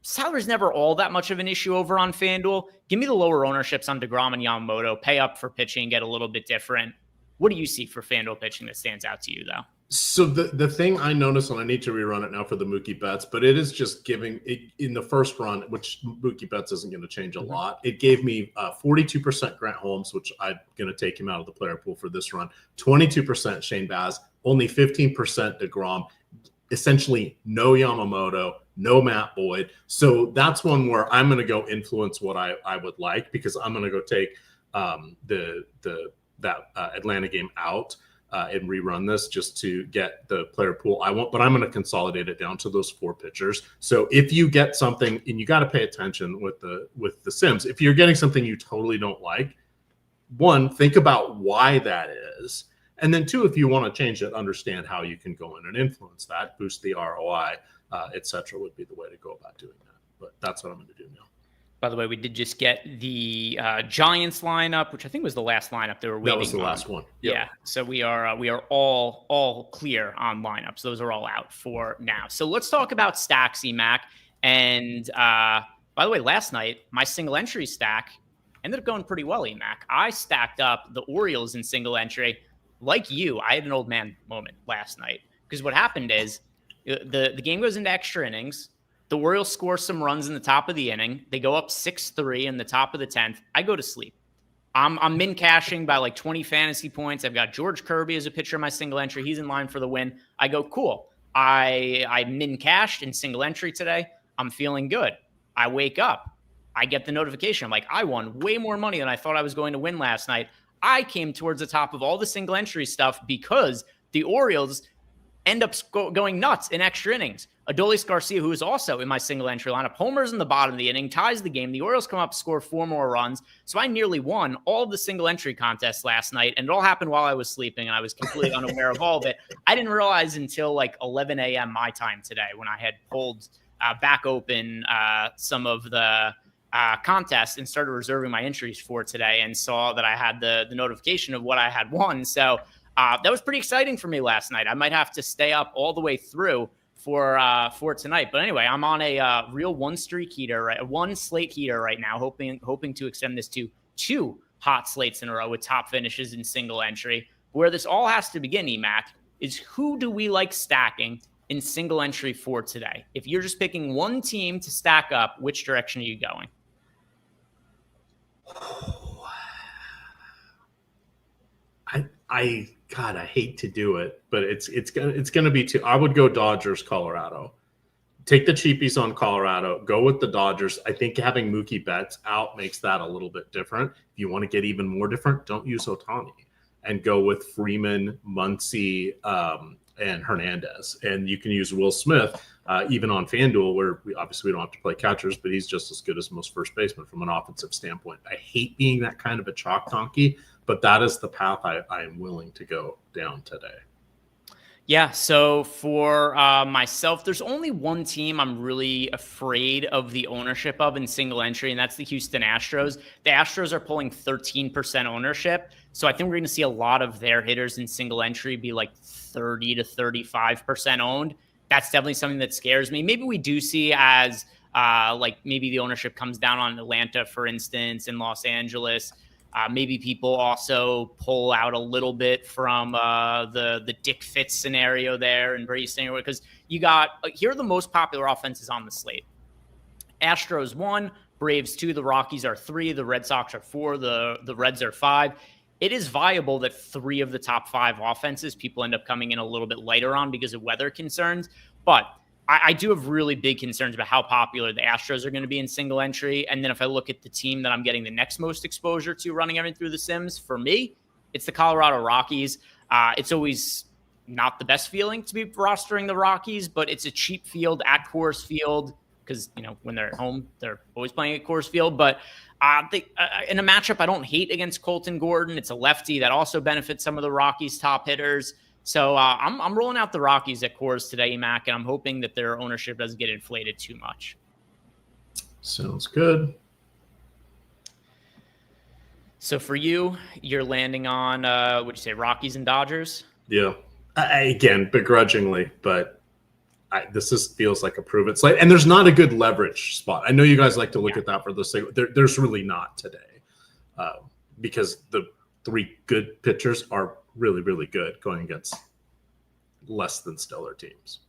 Salary's never all that much of an issue over on FanDuel. Give me the lower ownerships on DeGrom and Yamamoto. Pay up for pitching and get a little bit different. What do you see for FanDuel pitching that stands out to you, though? So the thing I noticed, and I need to rerun it now for the Mookie Betts, but it is just giving it in the first run, which Mookie Betts isn't going to change a lot. It gave me 42% Grant Holmes, which I'm going to take him out of the player pool for this run. 22% Shane Baz, only 15% DeGrom, essentially no Yamamoto, no Matt Boyd. So that's one where I'm going to go influence what I would like, because I'm going to go take that Atlanta game out and rerun this just to get the player pool I want, but I'm going to consolidate it down to those 4 pitchers. So if you get something, and you got to pay attention with the Sims, if you're getting something you totally don't like, 1, think about why that is. And then 2, if you want to change it, understand how you can go in and influence that, boost the ROI, et cetera, would be the way to go about doing that. But that's what I'm going to do now. By the way, we did just get the Giants lineup, which I think was the last lineup they were waiting on. That was the last one. Yep. Yeah. So we are all clear on lineups. Those are all out for now. So let's talk about stacks, Mac. And by the way, last night my single entry stack ended up going pretty well, Mac. I stacked up the Orioles in single entry. Like you, I had an old man moment last night, because what happened is the game goes into extra innings. The Orioles score some runs in the top of the inning. They go up 6-3 in the top of the 10th. I go to sleep. I'm min cashing by like 20 fantasy points. I've got George Kirby as a pitcher in my single entry. He's in line for the win. I go, cool. I min cashed in single entry today. I'm feeling good. I wake up. I get the notification. I'm like, I won way more money than I thought I was going to win last night. I came towards the top of all the single entry stuff because the Orioles end up going nuts in extra innings. Adolis Garcia, who is also in my single entry lineup, homers in the bottom of the inning, ties the game. The Orioles come up, score 4 more runs. So I nearly won all of the single entry contests last night, and it all happened while I was sleeping, and I was completely unaware of all of it. I didn't realize until like 11 a.m. my time today, when I had pulled back open some of the contest and started reserving my entries for today, and saw that I had the notification of what I had won. So that was pretty exciting for me last night. I might have to stay up all the way through for tonight. But anyway, I'm on a real one slate heater right now, hoping to extend this to 2 hot slates in a row with top finishes in single entry. Where this all has to begin, Emac, is who do we like stacking in single entry for today? If you're just picking one team to stack up, which direction are you going? I hate to do it, but it's gonna be 2. I would go Dodgers, Colorado. Take the cheapies on Colorado. Go with the Dodgers. I think having Mookie Betts out makes that a little bit different. If you want to get even more different, don't use Ohtani and go with Freeman, Muncy, and Hernandez. And you can use Will Smith even on FanDuel, where we don't have to play catchers, but he's just as good as most first basemen from an offensive standpoint. I hate being that kind of a chalk donkey, but that is the path I am willing to go down today. Yeah, so for myself, there's only one team I'm really afraid of the ownership of in single entry, and that's the Houston Astros. The Astros are pulling 13% ownership, so I think we're going to see a lot of their hitters in single entry be like 30 to 35% owned. That's definitely something that scares me. Maybe we do see as maybe the ownership comes down on Atlanta, for instance, in Los Angeles. Maybe people also pull out a little bit from the Dick Fitz scenario there and Brady scenario, because you got here are the most popular offenses on the slate. Astros 1, Braves 2, the Rockies are 3, the Red Sox are 4, the Reds are 5. It is viable that 3 of the top 5 offenses people end up coming in a little bit lighter on because of weather concerns, but I do have really big concerns about how popular the Astros are going to be in single entry. And then if I look at the team that I'm getting the next most exposure to running everything through the Sims, for me, it's the Colorado Rockies. It's always not the best feeling to be rostering the Rockies, but it's a cheap field at Coors Field. because, when they're at home, they're always playing at Coors Field. But in a matchup I don't hate against Colton Gordon, it's a lefty that also benefits some of the Rockies' top hitters. So I'm rolling out the Rockies at Coors today, Mac, and I'm hoping that their ownership doesn't get inflated too much. Sounds good. So for you, you're landing on, what'd you say, Rockies and Dodgers? Yeah. Again, begrudgingly, but this feels like a proven slate. And there's not a good leverage spot. I know you guys like to look at that for the sake. There's really not today because the three good pitchers are really, really good going against less than stellar teams.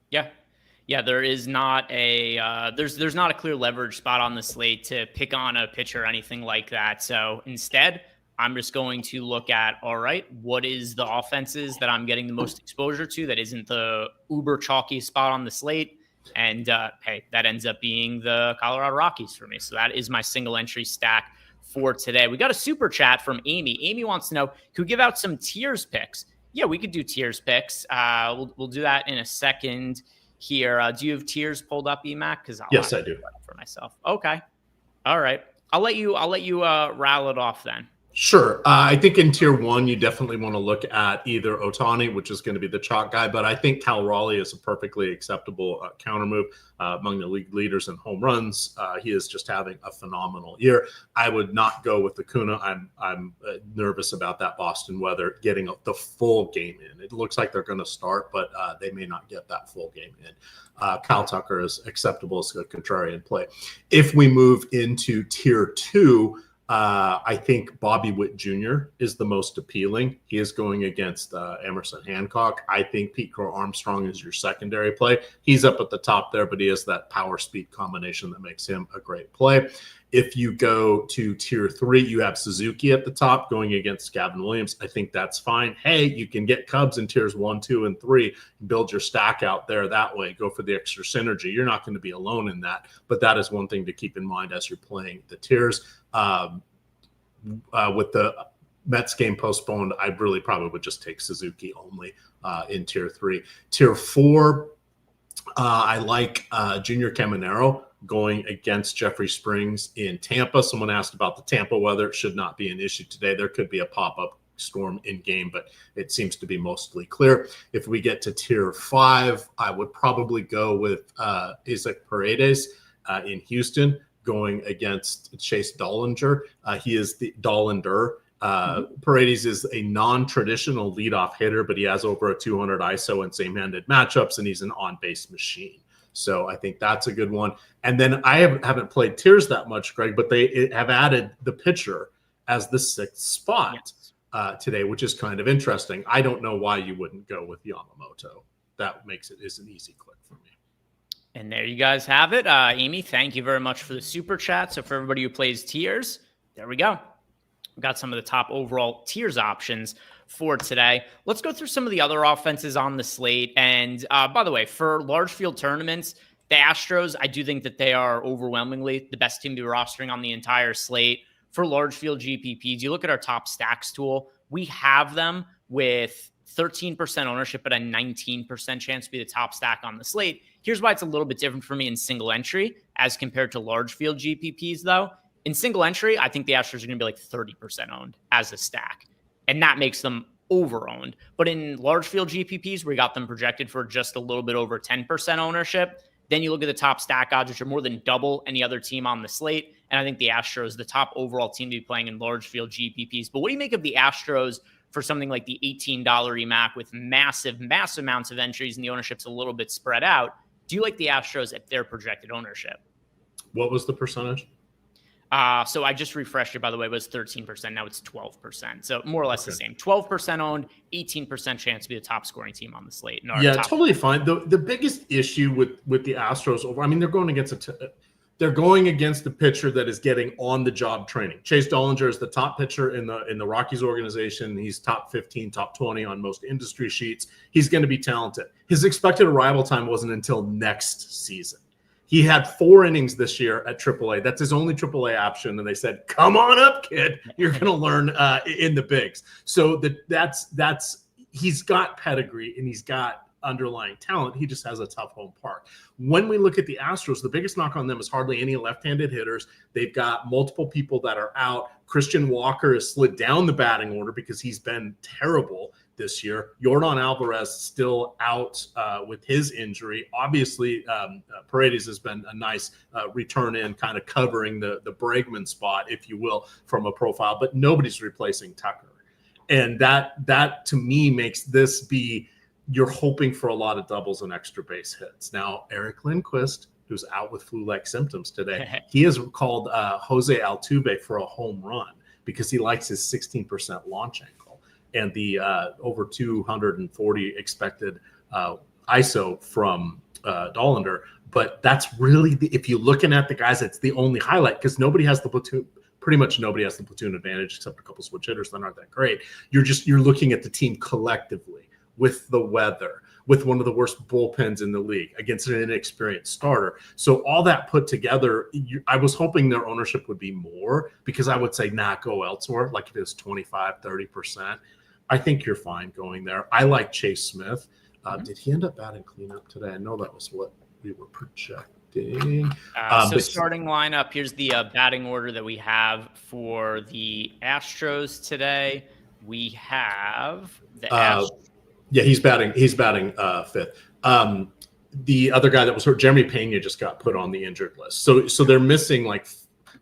Yeah, there is not a there's not a clear leverage spot on the slate to pick on a pitcher or anything like that. So instead, I'm just going to look at, all right, what is the offenses that I'm getting the most exposure to that isn't the uber chalky spot on the slate? And hey, that ends up being the Colorado Rockies for me. So that is my single entry stack for today. We got a super chat from Amy. Amy wants to know, could we give out some tiers picks? Yeah, we could do tiers picks. We'll do that in a second here. Do you have tiers pulled up, EMAC? Because yes, I do for myself. Okay, all right. I'll let you rattle it off then. Sure. I think in tier one, you definitely want to look at either Ohtani, which is going to be the chalk guy, but I think Cal Raleigh is a perfectly acceptable counter move among the league leaders in home runs. He is just having a phenomenal year. I would not go with Acuna. I'm nervous about that Boston weather getting the full game in. It looks like they're going to start, but they may not get that full game in. Kyle Tucker is acceptable as a contrarian play. If we move into tier two, I think Bobby Witt Jr. is the most appealing. He is going against Emerson Hancock. I think Pete Crow Armstrong is your secondary play. He's up at the top there, but he has that power speed combination that makes him a great play. If you go to tier three, you have Suzuki at the top going against Gavin Williams. I think that's fine. Hey, you can get Cubs in tiers 1, 2, and 3. Build your stack out there that way. Go for the extra synergy. You're not going to be alone in that, but that is one thing to keep in mind as you're playing the tiers. With the Mets game postponed, I really probably would just take Suzuki only in tier 3. Tier 4, I like Junior Caminero going against Jeffrey Springs in Tampa. Someone asked about the Tampa weather. It should not be an issue today. There could be a pop-up storm in game, but it seems to be mostly clear. If we get to tier 5, I would probably go with Isaac Paredes in Houston going against Chase Dollinger. He is the Dollander. Paredes is a non-traditional leadoff hitter, but he has over a 200 ISO in same-handed matchups, and he's an on-base machine. So I think that's a good one. And then I haven't played tiers that much, Greg, but they have added the pitcher as the 6th spot today, which is kind of interesting. I don't know why you wouldn't go with Yamamoto. That makes it is an easy click for me. And there you guys have it. Amy, thank you very much for the super chat. So for everybody who plays tiers, there we go. We've got some of the top overall tiers options for today. Let's go through some of the other offenses on the slate. And by the way, for large field tournaments, the Astros, I do think that they are overwhelmingly the best team to be rostering on the entire slate. For large field GPPs, you look at our top stacks tool, we have them with 13% ownership, but a 19% chance to be the top stack on the slate. Here's why it's a little bit different for me in single entry as compared to large field GPPs, though. In single entry, I think the Astros are going to be like 30% owned as a stack, and that makes them over-owned. But in large field GPPs, we got them projected for just a little bit over 10% ownership. Then you look at the top stack odds, which are more than double any other team on the slate. And I think the Astros, the top overall team to be playing in large field GPPs. But what do you make of the Astros for something like the $18 EMAC with massive amounts of entries and the ownership's a little bit spread out? Do you like the Astros at their projected ownership? What was the percentage? So I just refreshed it, by the way, it was 13%. Now it's 12%. So more or less the same. 12% owned, 18% chance to be the top scoring team on the slate. Yeah, totally fine. The biggest issue with the Astros, I mean, they're going against the pitcher that is getting on-the-job training. Chase Dollinger is the top pitcher in the Rockies organization. He's top 15, top 20 on most industry sheets. He's going to be talented. His expected arrival time wasn't until next season. He had 4 innings this year at AAA. That's his only AAA option. And they said, come on up, kid. You're going to learn in the bigs. So that's he's got pedigree and he's got underlying talent. He just has a tough home park. When we look at the Astros, the biggest knock on them is hardly any left-handed hitters. They've got multiple people that are out. Christian Walker has slid down the batting order because he's been terrible this year. Yordan Alvarez still out with his injury. Obviously, Paredes has been a nice return in, kind of covering the Bregman spot, if you will, from a profile, but nobody's replacing Tucker. And that to me makes this be, you're hoping for a lot of doubles and extra base hits. Now, Eric Lindquist, who's out with flu-like symptoms today, he has called Jose Altuve for a home run because he likes his 16% launch angle and the over 240 expected ISO from Dollander. But that's really, if you're looking at the guys, it's the only highlight because nobody has the platoon. Pretty much nobody has the platoon advantage except a couple switch hitters that aren't that great. You're looking at the team collectively with the weather, with one of the worst bullpens in the league against an inexperienced starter. So all that put together, I was hoping their ownership would be more because I would say, go elsewhere. Like if it's 25, 30%, I think you're fine going there. I like Chase Smith. Did he end up batting cleanup today? I know that was what we were projecting. So starting lineup, here's the batting order that we have for the Astros today. We have the Astros. Yeah, he's batting fifth. The other guy that was hurt, Jeremy Pena, just got put on the injured list. So they're missing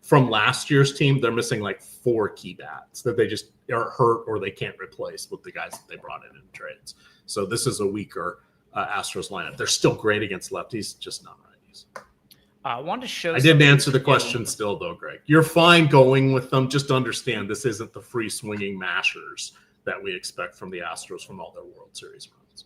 from last year's team, they're missing 4 key bats that they just are hurt or they can't replace with the guys that they brought in trades. So this is a weaker Astros lineup. They're still great against lefties, just not righties. I wanted to show. I didn't answer the question still, though, Greg. You're fine going with them. Just understand this isn't the free swinging mashers that we expect from the Astros from all their World Series runs.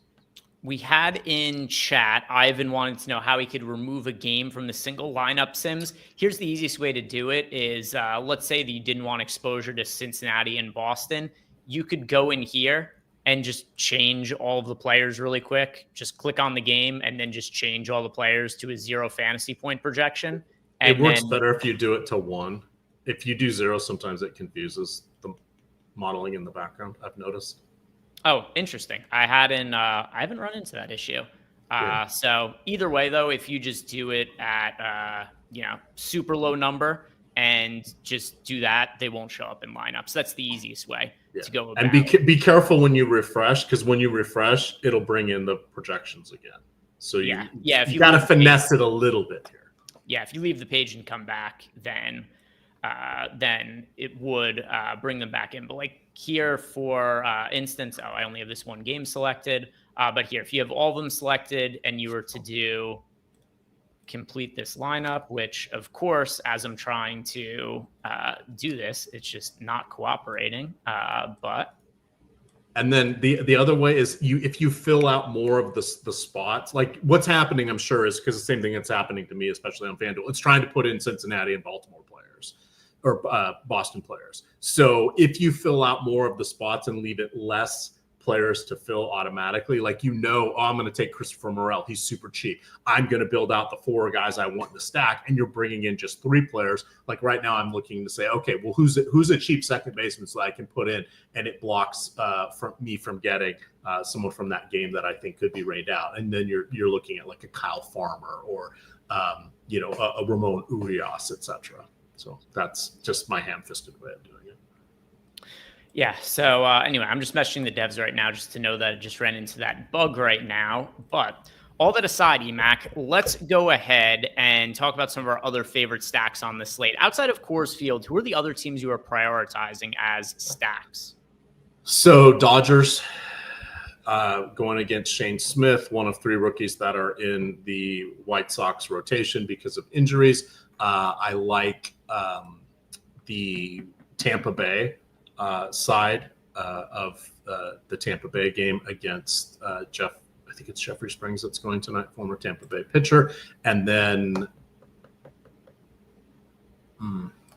We had in chat, Ivan wanted to know how he could remove a game from the single lineup sims. Here's the easiest way to do it is, let's say that you didn't want exposure to Cincinnati and Boston. You could go in here and just change all of the players really quick. Just click on the game and then just change all the players to a 0 fantasy point projection. And it works better if you do it to 1. If you do 0, sometimes it confuses the modeling in the background, I've noticed. Oh, interesting. I haven't run into that issue. So either way, though, if you just do it at super low number and just do that, they won't show up in lineups. That's the easiest way to go about. And be careful when you refresh, because when you refresh, it'll bring in the projections again. So you got to finesse it a little bit here. Yeah, if you leave the page and come back, then it would bring them back in. But here, for instance, I only have this one game selected. But here, if you have all of them selected and you were to complete this lineup, which, of course, as I'm trying to do this, it's just not cooperating. And then the other way is if you fill out more of the spots, like what's happening, I'm sure, is because the same thing that's happening to me, especially on FanDuel. It's trying to put in Cincinnati and Baltimore players or Boston players. So if you fill out more of the spots and leave it less players to fill automatically, I'm going to take Christopher Morel. He's super cheap. I'm going to build out the 4 guys I want in the stack, and you're bringing in just 3 players. Like right now, I'm looking to say, okay, well, who's a cheap second baseman so I can put in, and it blocks from getting someone from that game that I think could be rained out. And then you're looking at a Kyle Farmer or a Ramon Urias, etc. So that's just my ham-fisted way of doing it. Yeah. So anyway, I'm just messaging the devs right now just to know that it just ran into that bug right now. But all that aside, EMAC, let's go ahead and talk about some of our other favorite stacks on the slate. Outside of Coors Field, who are the other teams you are prioritizing as stacks? So Dodgers going against Shane Smith, one of 3 rookies that are in the White Sox rotation because of injuries. I like the Tampa Bay side of the Tampa Bay game against Jeff. I think it's Jeffrey Springs that's going tonight, former Tampa Bay pitcher. And then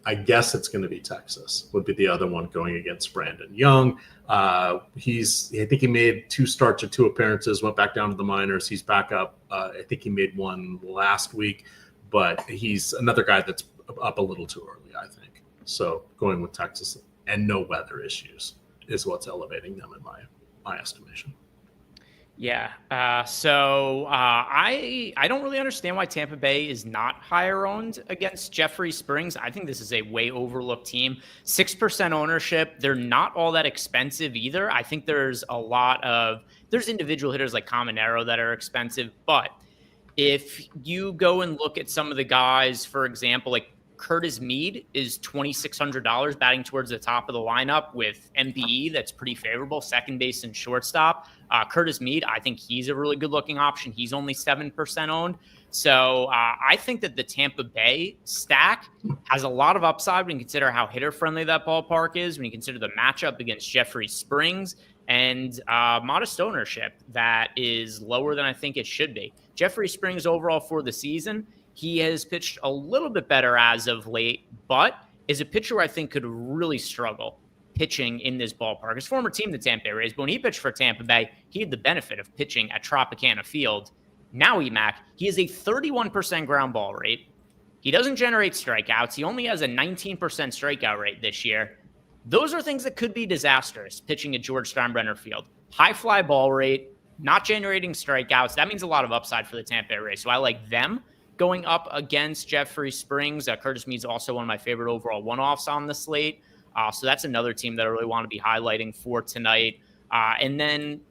I guess it's going to be Texas would be the other one going against Brandon Young. I think he made 2 starts or 2 appearances, went back down to the minors. He's back up. I think he made 1 last week, but he's another guy that's up a little too early, I think. So going with Texas and no weather issues is what's elevating them in my estimation. Yeah. I don't really understand why Tampa Bay is not higher owned against Jeffrey Springs. I think this is a way overlooked team. 6% ownership. They're not all that expensive either. I think there's individual hitters like Caminero that are expensive, but if you go and look at some of the guys, for example, like Curtis Mead is $2,600 batting towards the top of the lineup with MPE. That's pretty favorable. Second base and shortstop. Curtis Mead, I think he's a really good looking option. He's only 7% owned. So I think that the Tampa Bay stack has a lot of upside when you consider how hitter friendly that ballpark is, when you consider the matchup against Jeffrey Springs, and modest ownership that is lower than I think it should be. Jeffrey Springs overall for the season, he has pitched a little bit better as of late, but is a pitcher I think could really struggle pitching in this ballpark. His former team, the Tampa Bay Rays, but when he pitched for Tampa Bay, he had the benefit of pitching at Tropicana Field. Now, EMAC, he has a 31% ground ball rate. He doesn't generate strikeouts. He only has a 19% strikeout rate this year. Those are things that could be disastrous pitching at George Steinbrenner Field. High fly ball rate, not generating strikeouts. That means a lot of upside for the Tampa Bay Rays. So I like them going up against Jeffrey Springs. Curtis Mead's also one of my favorite overall one-offs on the slate. So that's another team that I really want to be highlighting for tonight. And then,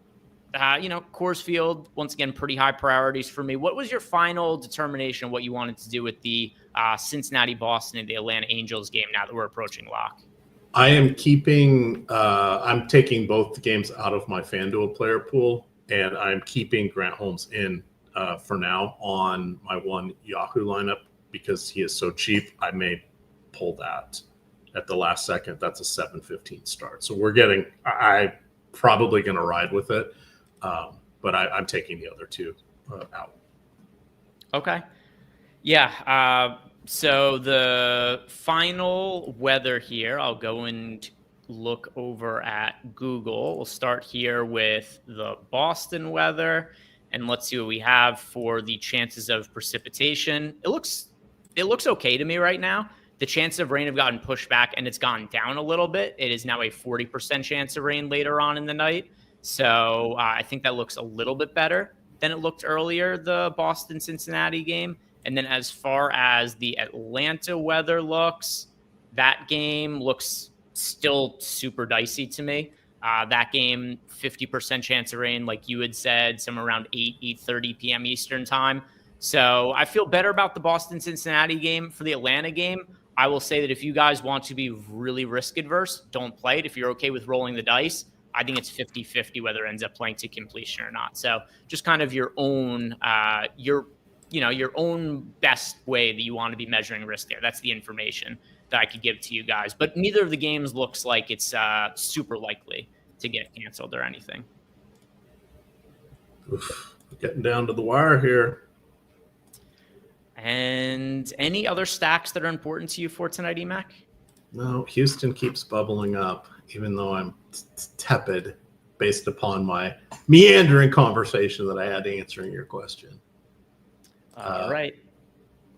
Coors Field, once again, pretty high priorities for me. What was your final determination of what you wanted to do with the Cincinnati-Boston and the Atlanta Angels game now that we're approaching lock? I am keeping I'm taking both the games out of my FanDuel player pool, and I'm keeping Grant Holmes in for now on my one Yahoo lineup because he is so cheap. I may pull that at the last second. That's a 7:15 start. So I'm probably going to ride with it, but I'm taking the other two out. Okay. Yeah. So the final weather here, I'll go and look over at Google. We'll start here with the Boston weather, and let's see what we have for the chances of precipitation. It looks okay to me right now. The chances of rain have gotten pushed back, and it's gone down a little bit. It is now a 40% chance of rain later on in the night. So I think that looks a little bit better than it looked earlier, the Boston-Cincinnati game. And then as far as the Atlanta weather looks, that game looks still super dicey to me. That game, 50% chance of rain, like you had said, somewhere around 8:30 p.m. Eastern time. So I feel better about the Boston-Cincinnati game. For the Atlanta game, I will say that if you guys want to be really risk adverse, don't play it. If you're okay with rolling the dice, I think it's 50-50 whether it ends up playing to completion or not. So just kind of your own your own best way that you want to be measuring risk there. That's the information that I could give to you guys. But neither of the games looks like it's super likely to get canceled or anything. Oof, getting down to the wire here. And any other stacks that are important to you for tonight, EMAC? No, Houston keeps bubbling up, even though I'm tepid based upon my meandering conversation that I had answering your question. All right.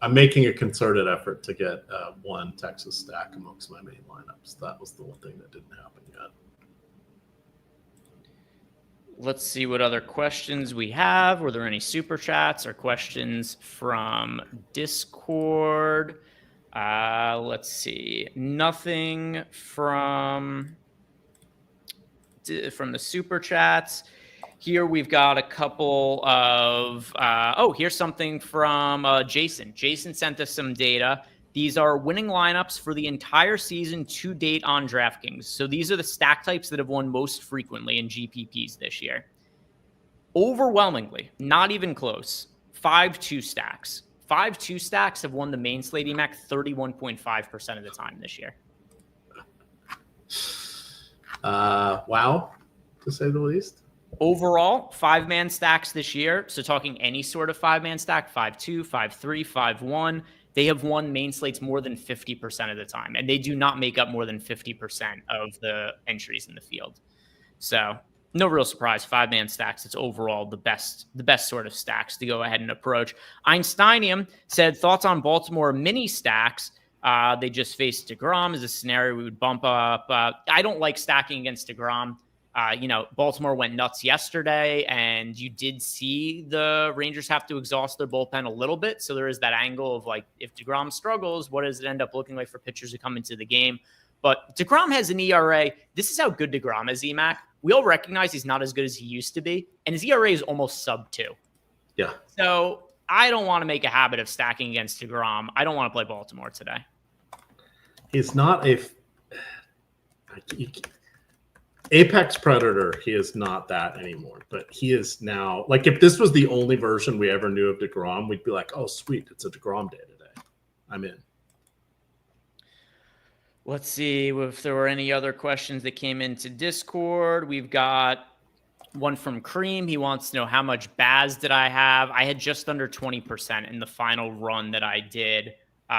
I'm making a concerted effort to get one Texas stack amongst my main lineups. That was the one thing that didn't happen yet. Let's see what other questions we have. Were there any super chats or questions from Discord? Let's see. Nothing from the super chats. Here we've got a couple of, here's something from Jason. Jason sent us some data. These are winning lineups for the entire season to date on DraftKings. So these are the stack types that have won most frequently in GPPs this year. Overwhelmingly, not even close, 5-2 stacks. 5-2 stacks have won the main slate EMAC 31.5% of the time this year. Wow, to say the least. Overall, 5-man stacks this year. So talking any sort of 5-man stack, 5-2, 5-3, 5-1, they have won main slates more than 50% of the time. And they do not make up more than 50% of the entries in the field. So no real surprise, 5-man stacks. It's overall the best sort of stacks to go ahead and approach. Einsteinium said thoughts on Baltimore mini stacks. They just faced DeGrom as a scenario we would bump up. I don't like stacking against DeGrom. Baltimore went nuts yesterday, and you did see the Rangers have to exhaust their bullpen a little bit. So there is that angle of like, if DeGrom struggles, what does it end up looking like for pitchers who come into the game? But DeGrom has an ERA. This is how good DeGrom is, EMAC. We all recognize he's not as good as he used to be, and his ERA is almost sub-2. Yeah. So I don't want to make a habit of stacking against DeGrom. I don't want to play Baltimore today. He's not a apex predator. He is not that anymore, but he is now. Like, if this was the only version we ever knew of DeGrom, we'd be like, oh, sweet, it's a DeGrom day today. I'm in. Let's see if there were any other questions that came into Discord. We've got one from Cream. He wants to know, how much Baz did I have? I had just under 20% in the final run that I did.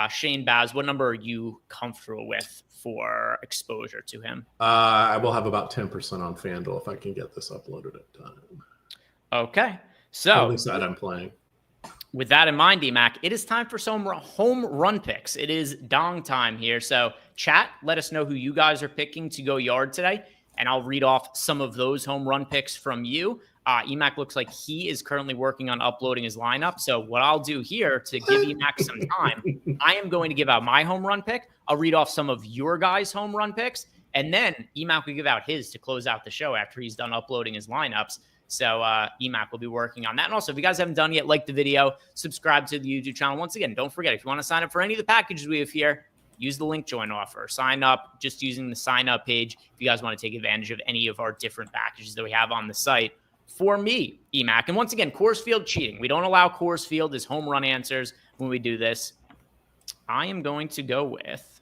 Shane Baz, what number are you comfortable with for exposure to him? I will have about 10% on FanDuel if I can get this uploaded at time. Okay. So on the side I'm playing. With that in mind, DMAC, it is time for some home run picks. It is dong time here. So chat, let us know who you guys are picking to go yard today, and I'll read off some of those home run picks from you. EMAC looks like he is currently working on uploading his lineup. So what I'll do here to give EMAC some time, I am going to give out my home run pick. I'll read off some of your guys' home run picks, and then EMAC will give out his to close out the show after he's done uploading his lineups. So EMAC will be working on that. And also, if you guys haven't done yet, like the video, subscribe to the YouTube channel. Once again, don't forget, if you want to sign up for any of the packages we have here, use the link join offer. Sign up just using the sign up page if you guys want to take advantage of any of our different packages that we have on the site. For me, EMAC. And once again, Coors Field cheating. We don't allow Coors Field as home run answers when we do this. I am going to go with...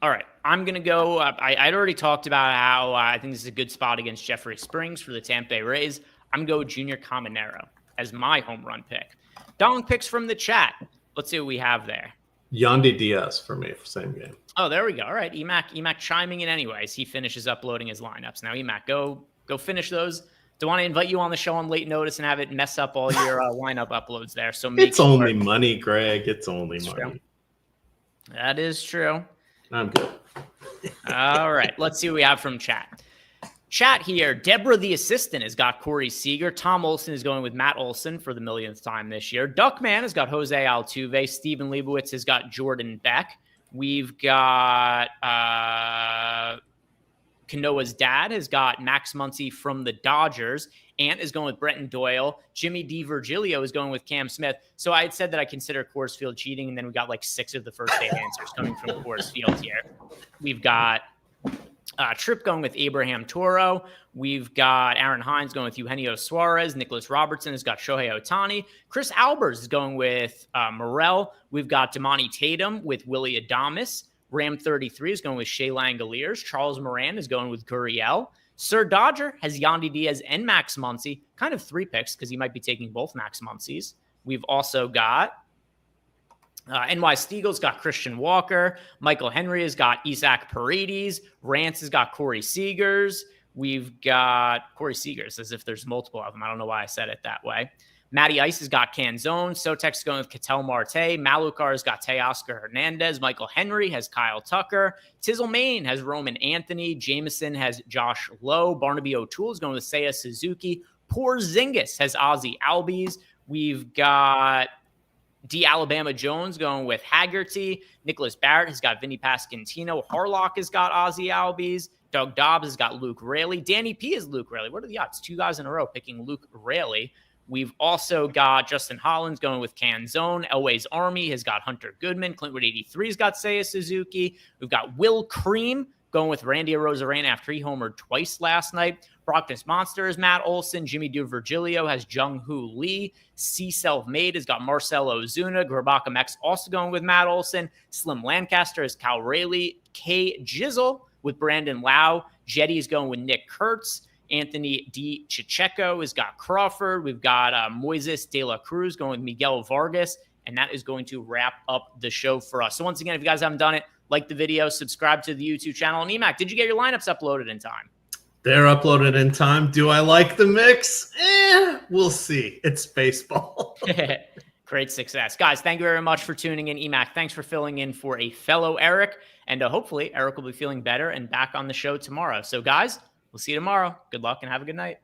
All right, I'm going to go. I'd already talked about how I think this is a good spot against Jeffrey Springs for the Tampa Bay Rays. I'm going to go Junior Caminero as my home run pick. Dong picks from the chat. Let's see what we have there. Yandy Diaz for me for same game. Oh, there we go. All right, EMAC chiming in anyways. He finishes uploading his lineups. Now, EMAC, go finish those. Don't want to invite you on the show on late notice and have it mess up all your lineup uploads there. So it's only money, Greg. It's only money. True. That is true. I'm good. All right. Let's see what we have from chat. Chat here. Deborah, the assistant, has got Corey Seager. Tom Olson is going with Matt Olson for the millionth time this year. Duckman has got Jose Altuve. Steven Leibowitz has got Jordan Beck. We've got Kanoa's dad has got Max Muncy from the Dodgers. Ant is going with Brenton Doyle. Jimmy DiVirgilio is going with Cam Smith. So I had said that I consider Coors Field cheating, and then we got like 6 of the first 8 answers coming from Coors Field here. We've got Tripp going with Abraham Toro. We've got Aaron Hines going with Eugenio Suarez. Nicholas Robertson has got Shohei Ohtani. Chris Albers is going with Morel. We've got Damani Tatum with Willie Adames. Ram 33 is going with Shea Langoliers. Charles Moran is going with Gurriel. Sir Dodger has Yandy Diaz and Max Muncy. Kind of 3 picks because he might be taking both Max Muncies. We've also got NY Steagle's got Christian Walker. Michael Henry has got Isaac Paredes. Rance has got Corey Seagers. We've got Corey Seagers, as if there's multiple of them. I don't know why I said it that way. Matty Ice has got Canzone. Sotek's going with Ketel Marte. Malukar has got Teoscar Hernandez. Michael Henry has Kyle Tucker. Tizzle Main has Roman Anthony. Jameson has Josh Lowe. Barnaby O'Toole is going with Seiya Suzuki. Porzingis has Ozzie Albies. We've got D. Alabama Jones going with Haggerty. Nicholas Barrett has got Vinny Pasquantino. Harlock has got Ozzie Albies. Doug Dobbs has got Luke Raley. Danny P is Luke Raley. What are the odds? 2 guys in a row picking Luke Raley. We've also got Justin Hollins going with Canzone. Elway's Army has got Hunter Goodman. Clintwood 83 has got Seiya Suzuki. We've got Will Cream going with Randy Arozarena after he homered twice last night. Brockness Monster is Matt Olson. Jimmy DiVirgilio has Jung-Hoo Lee. C Self-Made has got Marcelo Ozuna. Grabaka Mex also going with Matt Olson. Slim Lancaster has Cal Rayleigh. K Jizzle with Brandon Lau. Jetty is going with Nick Kurtz. Anthony D. Chicheco has got Crawford. We've got Moises De La Cruz going with Miguel Vargas. And that is going to wrap up the show for us. So once again, if you guys haven't done it, like the video, subscribe to the YouTube channel. And EMAC, did you get your lineups uploaded in time? They're uploaded in time. Do I like the mix? We'll see. It's baseball. Great success. Guys, thank you very much for tuning in. Emac, thanks for filling in for a fellow Eric. And hopefully Eric will be feeling better and back on the show tomorrow. So guys, we'll see you tomorrow. Good luck and have a good night.